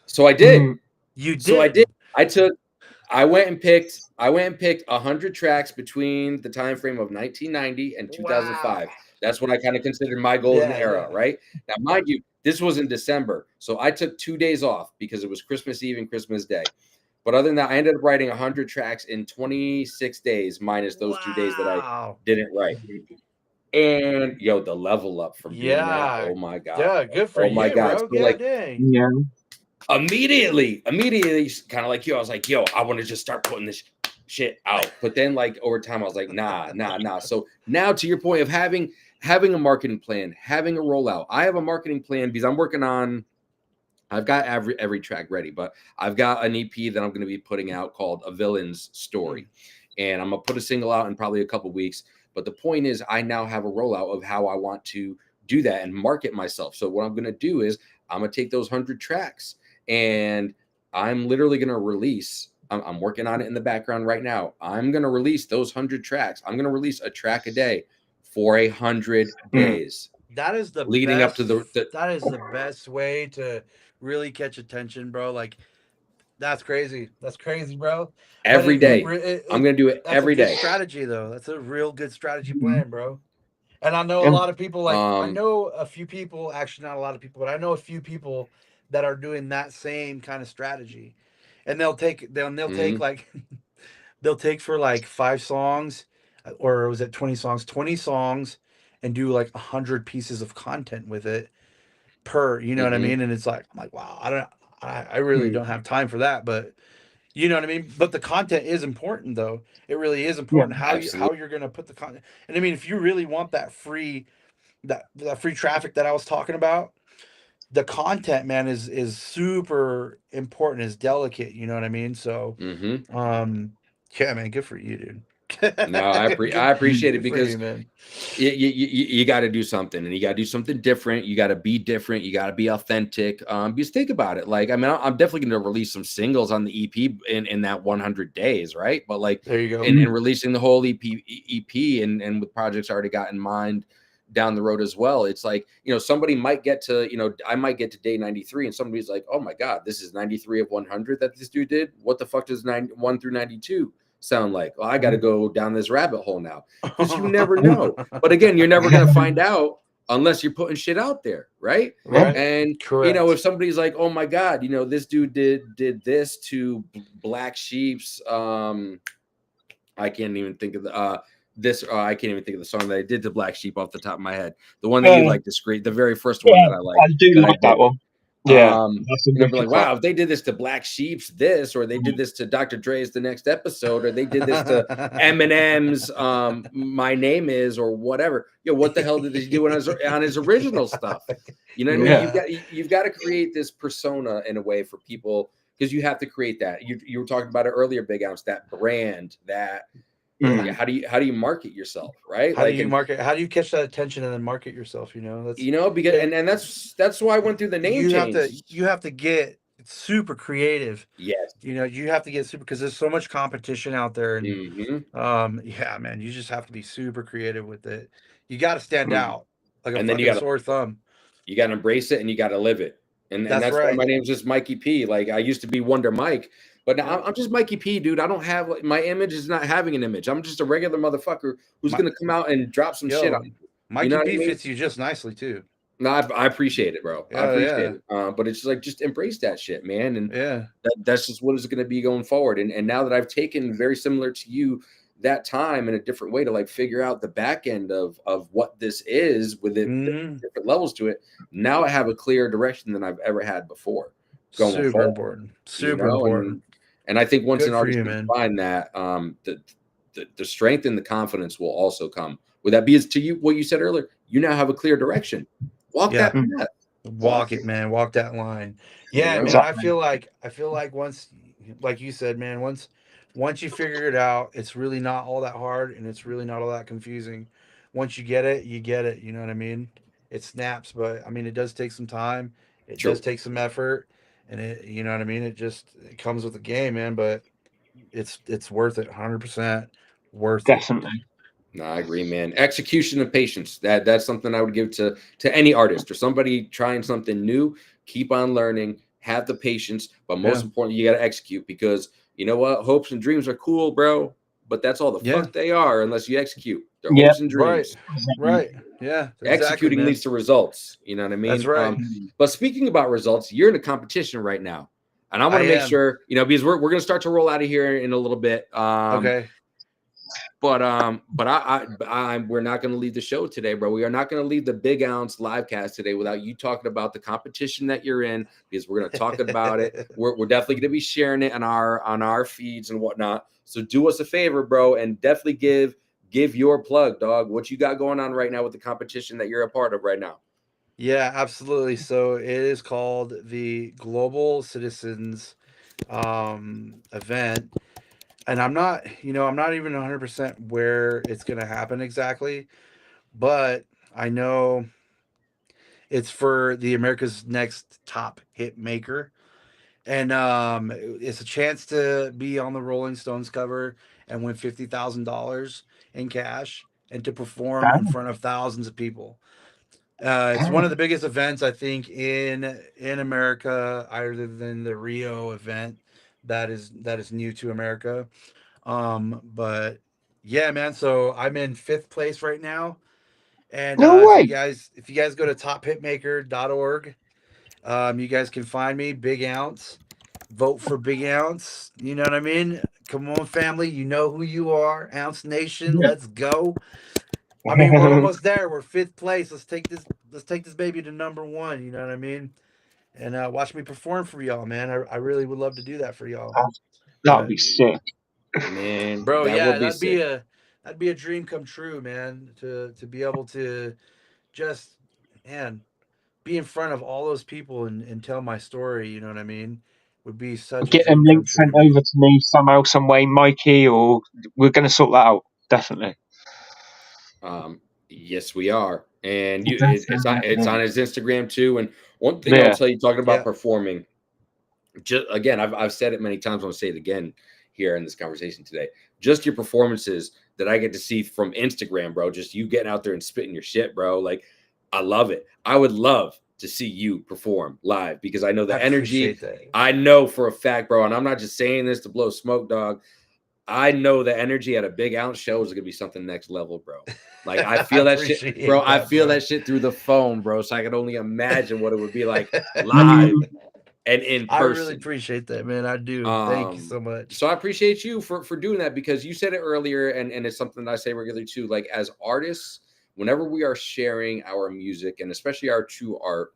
so I did. Mm, you So I did. did. I went and picked 100 tracks between the time frame of 1990 and Wow. 2005. That's what I kind of considered my golden Yeah, era, yeah. right? Now, mind you, this was in December, so I took 2 days off because it was Christmas Eve and Christmas Day. But other than that, I ended up writing 100 tracks in 26 days, minus those 2 days that I didn't write. And yo, the level up from doing that, oh my god, yeah, good for oh my you, god. bro. So like, dang. Yeah. immediately, kind of like you, I was like, yo, I want to just start putting this shit out. But then like over time, I was like, nah. So now to your point of having a marketing plan, having a rollout, I have a marketing plan because I'm working on. I've got every track ready, but I've got an EP that I'm going to be putting out called A Villain's Story. And I'm going to put a single out in probably a couple weeks. But the point is, I now have a rollout of how I want to do that and market myself. So what I'm going to do is I'm going to take those 100 tracks and I'm literally going to release. I'm working on it in the background right now. I'm going to release those 100 tracks. I'm going to release a track a day for 100 days. That is the leading best, up to the that is the best way to really catch attention, bro. Like that's crazy. That's crazy, bro. every day. I'm gonna do it that's every a good day. strategy, though. That's a real good strategy plan, bro. And I know a lot of people, like I know a few people, actually not a lot of people, but I know a few people that are doing that same kind of strategy. And they'll take like they'll take for like 5 songs, or was it 20 songs? 20 songs, and do like 100 pieces of content with it per, you know what I mean? And it's like, I'm like, wow, I really don't have time for that, but you know what I mean? But the content is important, though. It really is important how you're going to put the content. And I mean, if you really want that free traffic that I was talking about, the content, man, is super important, is delicate, you know what I mean? So yeah, man, good for you, dude. No, I appreciate it because you, man. You got to do something, and you got to do something different. You got to be different. You got to be authentic. Because think about it. Like, I mean, I'm definitely going to release some singles on the EP in that 100 days, right? But like, there you go. And releasing the whole EP and with projects already got in mind down the road as well. It's like, you know, somebody might get to, you know, I might get to day 93 and somebody's like, oh my God, this is 93 of 100 that this dude did. What the fuck does 1 through 92 sound like? Well, I got to go down this rabbit hole now, because you never know. But again, you're never going to find out unless you're putting shit out there, right? And correct. You know, if somebody's like, oh my God, you know, this dude did this to Black Sheep's I can't even think of the I can't even think of the song that I did to Black Sheep off the top of my head. The one that you like, Discreet, the very first one that I like. I do like that one. Yeah. You know, like, wow, if they did this to Black Sheep's this, or they did this to Dr. Dre's the next episode, or they did this to Eminem's My Name Is, or whatever. You know, what the hell did he do on his original stuff? You know what I mean? You've got to create this persona in a way for people, because you have to create that. You were talking about it earlier, Big Ounce, that brand, that how do you market yourself, right? How do you catch that attention and then market yourself? You know, that's, you know, because and that's why I went through the name change. You have to get super creative. Yes. You know, you have to get super, because there's so much competition out there, and yeah, man, you just have to be super creative with it. You got to stand out like a fucking sore thumb. You got to embrace it and you got to live it. And that's right. why my name's just Mikey P. Like, I used to be Wondr Mic, but now I'm just Mikey P, dude. I don't have, like, my image is not having an image. I'm just a regular motherfucker who's going to come out and drop some shit on you. Mikey P fits you just nicely too. No, I appreciate it, bro. I appreciate it. But it's like, just embrace that shit, man. And that's just what it's going to be going forward. And now that I've taken, very similar to you, that time in a different way to like figure out the back end of what this is with it, different levels to it. Now I have a clearer direction than I've ever had before. Super important. And I think once an artist can find that, the strength and the confidence will also come with that. Because to you, what you said earlier, you now have a clear direction. Walk that path. Walk it, man. Walk that line. Yeah, man. I feel like once, like you said, man, once you figure it out, it's really not all that hard, and it's really not all that confusing. Once you get it, you get it. You know what I mean? It snaps, but I mean, it does take some time. It does take some effort, and it, you know what I mean? It comes with the game, man, but it's worth it. 100% worth it. Definitely. No, I agree, man. Execution and patience. That's something I would give to any artist or somebody trying something new. Keep on learning, have the patience, but most importantly, you got to execute, because you know what? Hopes and dreams are cool, bro, but that's all the fuck they are unless you execute. They're hopes and dreams. Right. Yeah. Executing leads to results. You know what I mean? That's right. But speaking about results, you're in a competition right now. And I want to make sure, you know, because we're going to start to roll out of here in a little bit. Okay. But we're not going to leave the show today, bro. We are not going to leave the Big Ounce live cast today without you talking about the competition that you're in, because we're going to talk about it. We're definitely going to be sharing it on our feeds and whatnot. So do us a favor, bro, and definitely give your plug, dog. What you got going on right now with the competition that you're a part of right now? Yeah, absolutely. So it is called the Global Citizens event. And I'm not even 100% where it's going to happen exactly, but I know it's for the America's Next Top Hit Maker. And it's a chance to be on the Rolling Stones cover and win $50,000 in cash and to perform in front of thousands of people. It's one of the biggest events, I think, in America, other than the Rio event that is new to America. But yeah, man. So I'm in 5th place right now, and No if way. you guys go to tophitmaker.org, you guys can find me, Big Ounce. Vote for Big Ounce. You know what I mean? Come on, family. You know who you are. Ounce Nation. Yeah. Let's go. I mean, we're almost there. We're 5th place. Let's take this. Let's take this baby to number 1. You know what I mean? And watch me perform for y'all, man. I really would love to do that for y'all. That'd be sick. Man, Bro, that yeah, would be sick. that'd be a dream come true, man. To be able to just, man, be in front of all those people and tell my story. You know what I mean? Would be such a Get them dream come links true to sent me. over to me somehow, some way, Mikey, or we're going to sort that out. Definitely. Yes, we are, and it's Definitely. on his Instagram too. And one thing I'll Yeah. tell you, talking about Yeah, performing, just again, I've said it many times. I'll say it again here in this conversation today. Just your performances that I get to see from Instagram, bro. Just you getting out there and spitting your shit, bro. Like, I love it. I would love to see you perform live because I know I the energy. appreciate that. I know for a fact, bro, and I'm not just saying this to blow smoke, dog. I know the energy at a Big Ounce show is gonna be something next level, bro. Like I I feel that shit, bro. appreciate I that, feel bro. that shit through the phone, bro. So I can only imagine what it would be like live Mm, and in I really person. appreciate that, man. I do. Thank you so much. So I appreciate you for doing that because you said it earlier, and it's something that I say regularly too. Like as artists, whenever we are sharing our music and especially our true art,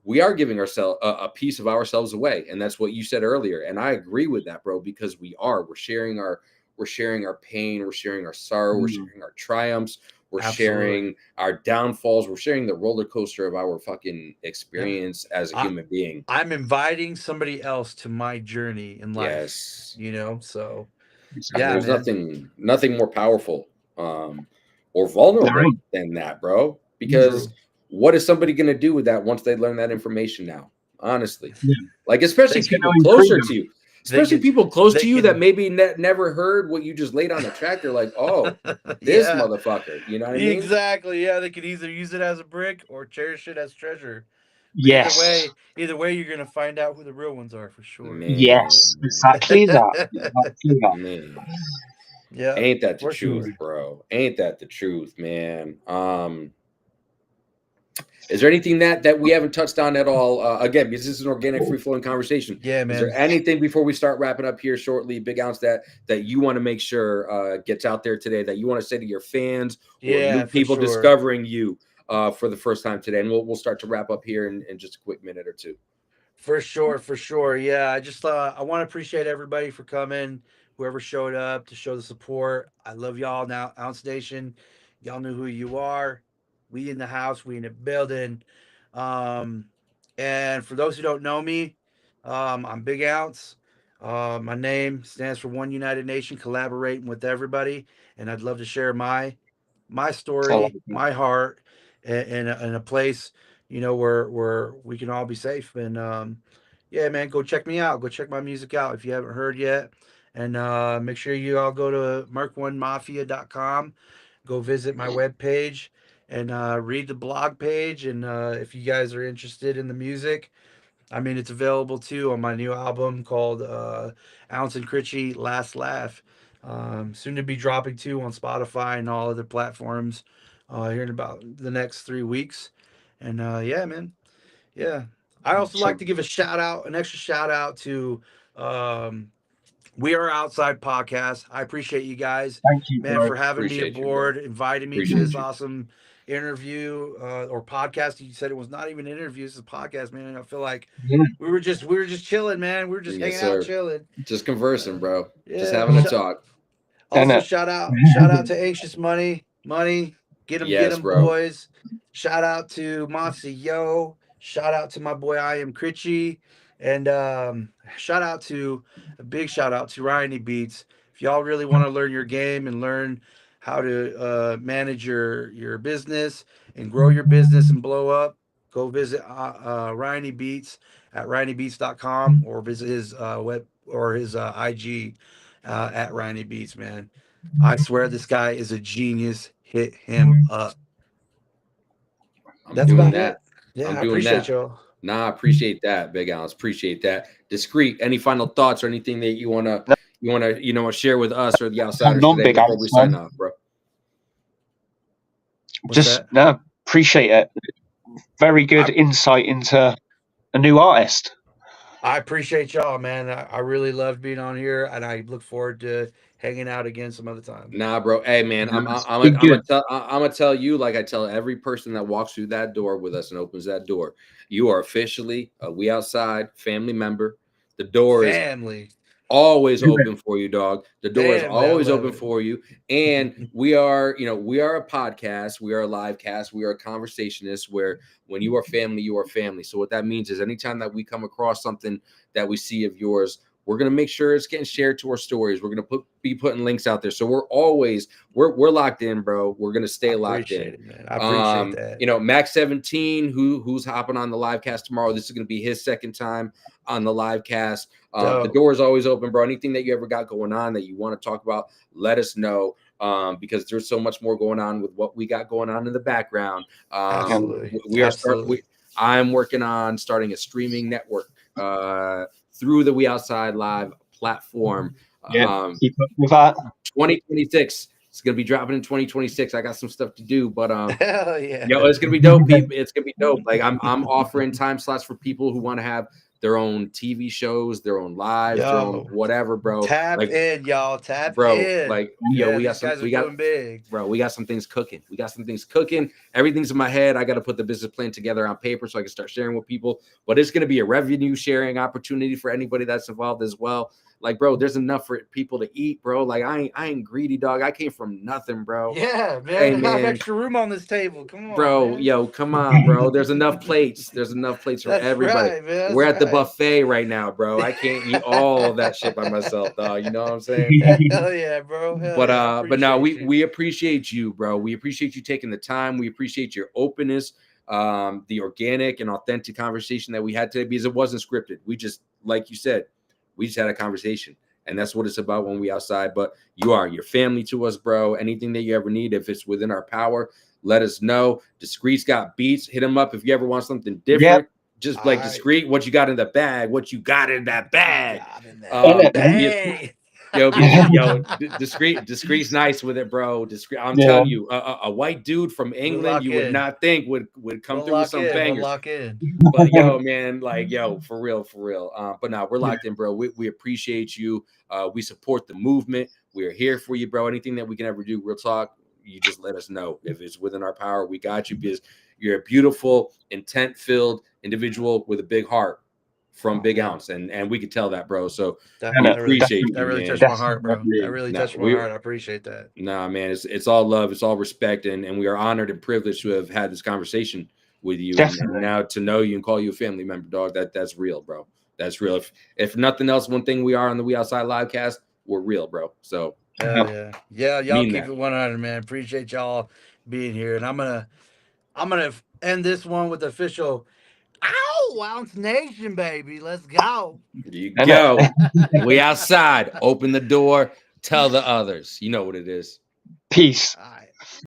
we are giving ourselves a piece of ourselves away, and that's what you said earlier. And I agree with that, bro, because we're sharing our pain, we're sharing our sorrow, we're mm. sharing our triumphs, we're Absolutely. sharing our downfalls, we're sharing the roller coaster of our fucking Yeah. experience as a I, human being. I'm inviting somebody else to my journey in life, Yes. so And yeah, there's Exactly. man. nothing more powerful or vulnerable Right. than that, bro. Because True. what is somebody going to do with that once they learn that information now? Honestly, Yeah. like especially They It's going can people to improve closer them. to you, they especially can people close they to you that can maybe never heard what you just laid on the track. They're like, oh, this yeah. motherfucker. You know what I mean? Exactly. Yeah, they could either use it as a brick or cherish it as treasure. But Yes. either way you're going to find out who the real ones are for sure. Yes. Man, Exactly that. Exactly that. man, Yeah, ain't that the for truth, sure. Mm. bro? Ain't that the truth, man? Is there anything that we haven't touched on at all? Again, because this is an organic, free flowing conversation. Yeah, Is there man. anything before we start wrapping up here shortly, Big Ounce, that you want to make sure gets out there today? That you want to say to your fans or new Yeah, for people sure. discovering you for the first time today? And we'll start to wrap up here in just a quick minute or two. For sure, for sure. Yeah, I just I want to appreciate everybody for coming, whoever showed up to show the support. I love y'all now, Ounce Nation. Y'all know who you are. We in the house, we in the building. Um, and for those who don't know me, I'm Big Ounce. My name stands for One United Nation, collaborating with everybody, and I'd love to share my I like story, that. my heart, in a place where we can all be safe. And yeah, man, go check me out. Go check my music out if you haven't heard yet. And make sure you all go to merc1mafia.com. Go visit my webpage and read the blog page. And if you guys are interested in the music, I mean, it's available too on my new album called O.U.N.C.E Last Laugh. Soon to be dropping too on Spotify and all other platforms here in about the next 3 weeks. And yeah, man. Yeah. I also like to give an extra shout out to We Are Outside Podcast. I appreciate you guys, Thank you, man, bro. for having me Appreciate you, aboard, bro. inviting me to Appreciate this you. awesome interview or podcast. You said it was not even an interview; it's a podcast, man. I feel like we were just chilling, man. We were just Yes, hanging sir. out, chilling, Just conversing, bro. Just yeah. having a talk. Also, shout out to Anxious Money, get Yes, them, bro. boys. Shout out to Monster Yo. Shout out to my boy I Am Critchy, and a big shout out to Ryan Beats. If y'all really want to learn your game and learn how to manage your business and grow your business and blow up, go visit Ryan Beats at RyanBeats.com or visit his web or his IG at Ryan Beats, man. I swear this guy is a genius. Hit him up. That's doing about that. it. Yeah, I'm I doing appreciate that. y'all. Nah, I appreciate that, Big Alex. Appreciate that. Discreet. Any final thoughts or anything that you wanna share with us or the outsiders Non today big before we sign off, bro? Appreciate it. Very good insight into a new artist. I appreciate y'all, man. I really loved being on here, and I look forward to hanging out again some other time. Nah, bro. Hey, man, I'm gonna tell you like I tell every person that walks through that door with us and opens that door. You are officially a We Outside family member. The door is always open for you, dog. The door is always open for you. And we are a podcast. We are a live cast. We are a conversationist where when you are family, you are family. So what that means is anytime that we come across something that we see of yours, we're going to make sure it's getting shared to our stories. We're going to be putting links out there. So we're locked in, bro. We're going to stay locked in. Man. I appreciate that. You know, Max 17, who's hopping on the live cast tomorrow. This is going to be his second time on the live cast. The door is always open, bro. Anything that you ever got going on that you want to talk about, let us know. Because there's so much more going on with what we got going on in the background. Absolutely. I'm working on starting a streaming network through the We Outside Live platform. Keep up with that. 2026. It's gonna be dropping in 2026. I got some stuff to do, but hell yeah, it's gonna be dope, people. It's gonna be dope. Like I'm offering time slots for people who want to have their own TV shows, their own lives, their own whatever, bro. Tap in, y'all. Tap in. Like, we got some things cooking. Everything's in my head. I got to put the business plan together on paper so I can start sharing with people. But it's going to be a revenue sharing opportunity for anybody that's involved as well. Like, bro, there's enough for people to eat, bro. Like, I ain't greedy, dog. I came from nothing, bro. Yeah, man. I have extra room on this table. Come on, bro. Man. Come on, bro. There's enough plates. There's enough plates for everybody. Right, man. We're at the buffet right now, bro. I can't eat all of that shit by myself, dog. You know what I'm saying? Hell yeah, bro. But now we appreciate you, bro. We appreciate you taking the time. We appreciate your openness, the organic and authentic conversation that we had today, because it wasn't scripted. We just, like you said, we just had a conversation, and that's what it's about when we outside. But you're family to us, bro. Anything that you ever need, if it's within our power, let us know. Discreet's got beats. Hit him up if you ever want something different. Yep. Just like Discreet, what you got in the bag? What you got in that bag? Discreet's nice with it, bro. Discreet, I'm telling you, a white dude from England, you would not think would come through with some bangers. But man, like for real. But now we're locked in, bro. We appreciate you. We support the movement. We're here for you, bro. Anything that we can ever do, real talk, you just let us know. If it's within our power, we got you, because you're a beautiful, intent-filled individual with a big heart from Big O.U.N.C.E, and we could tell that, bro. So we appreciate you. That really touched my heart, bro. That really touched my heart. I appreciate that. Nah, man, it's all love, it's all respect, and we are honored and privileged to have had this conversation with you. And now to know you and call you a family member, dog, that's real, bro. That's real. If nothing else, one thing we are on the We Outside Livecast, we're real, bro. So y'all keep it 100, man. Appreciate y'all being here, and I'm gonna end this one with the official O.U.N.C.E Nation, baby. Let's go. You go. We outside. Open the door. Tell the others. You know what it is. Peace. All right.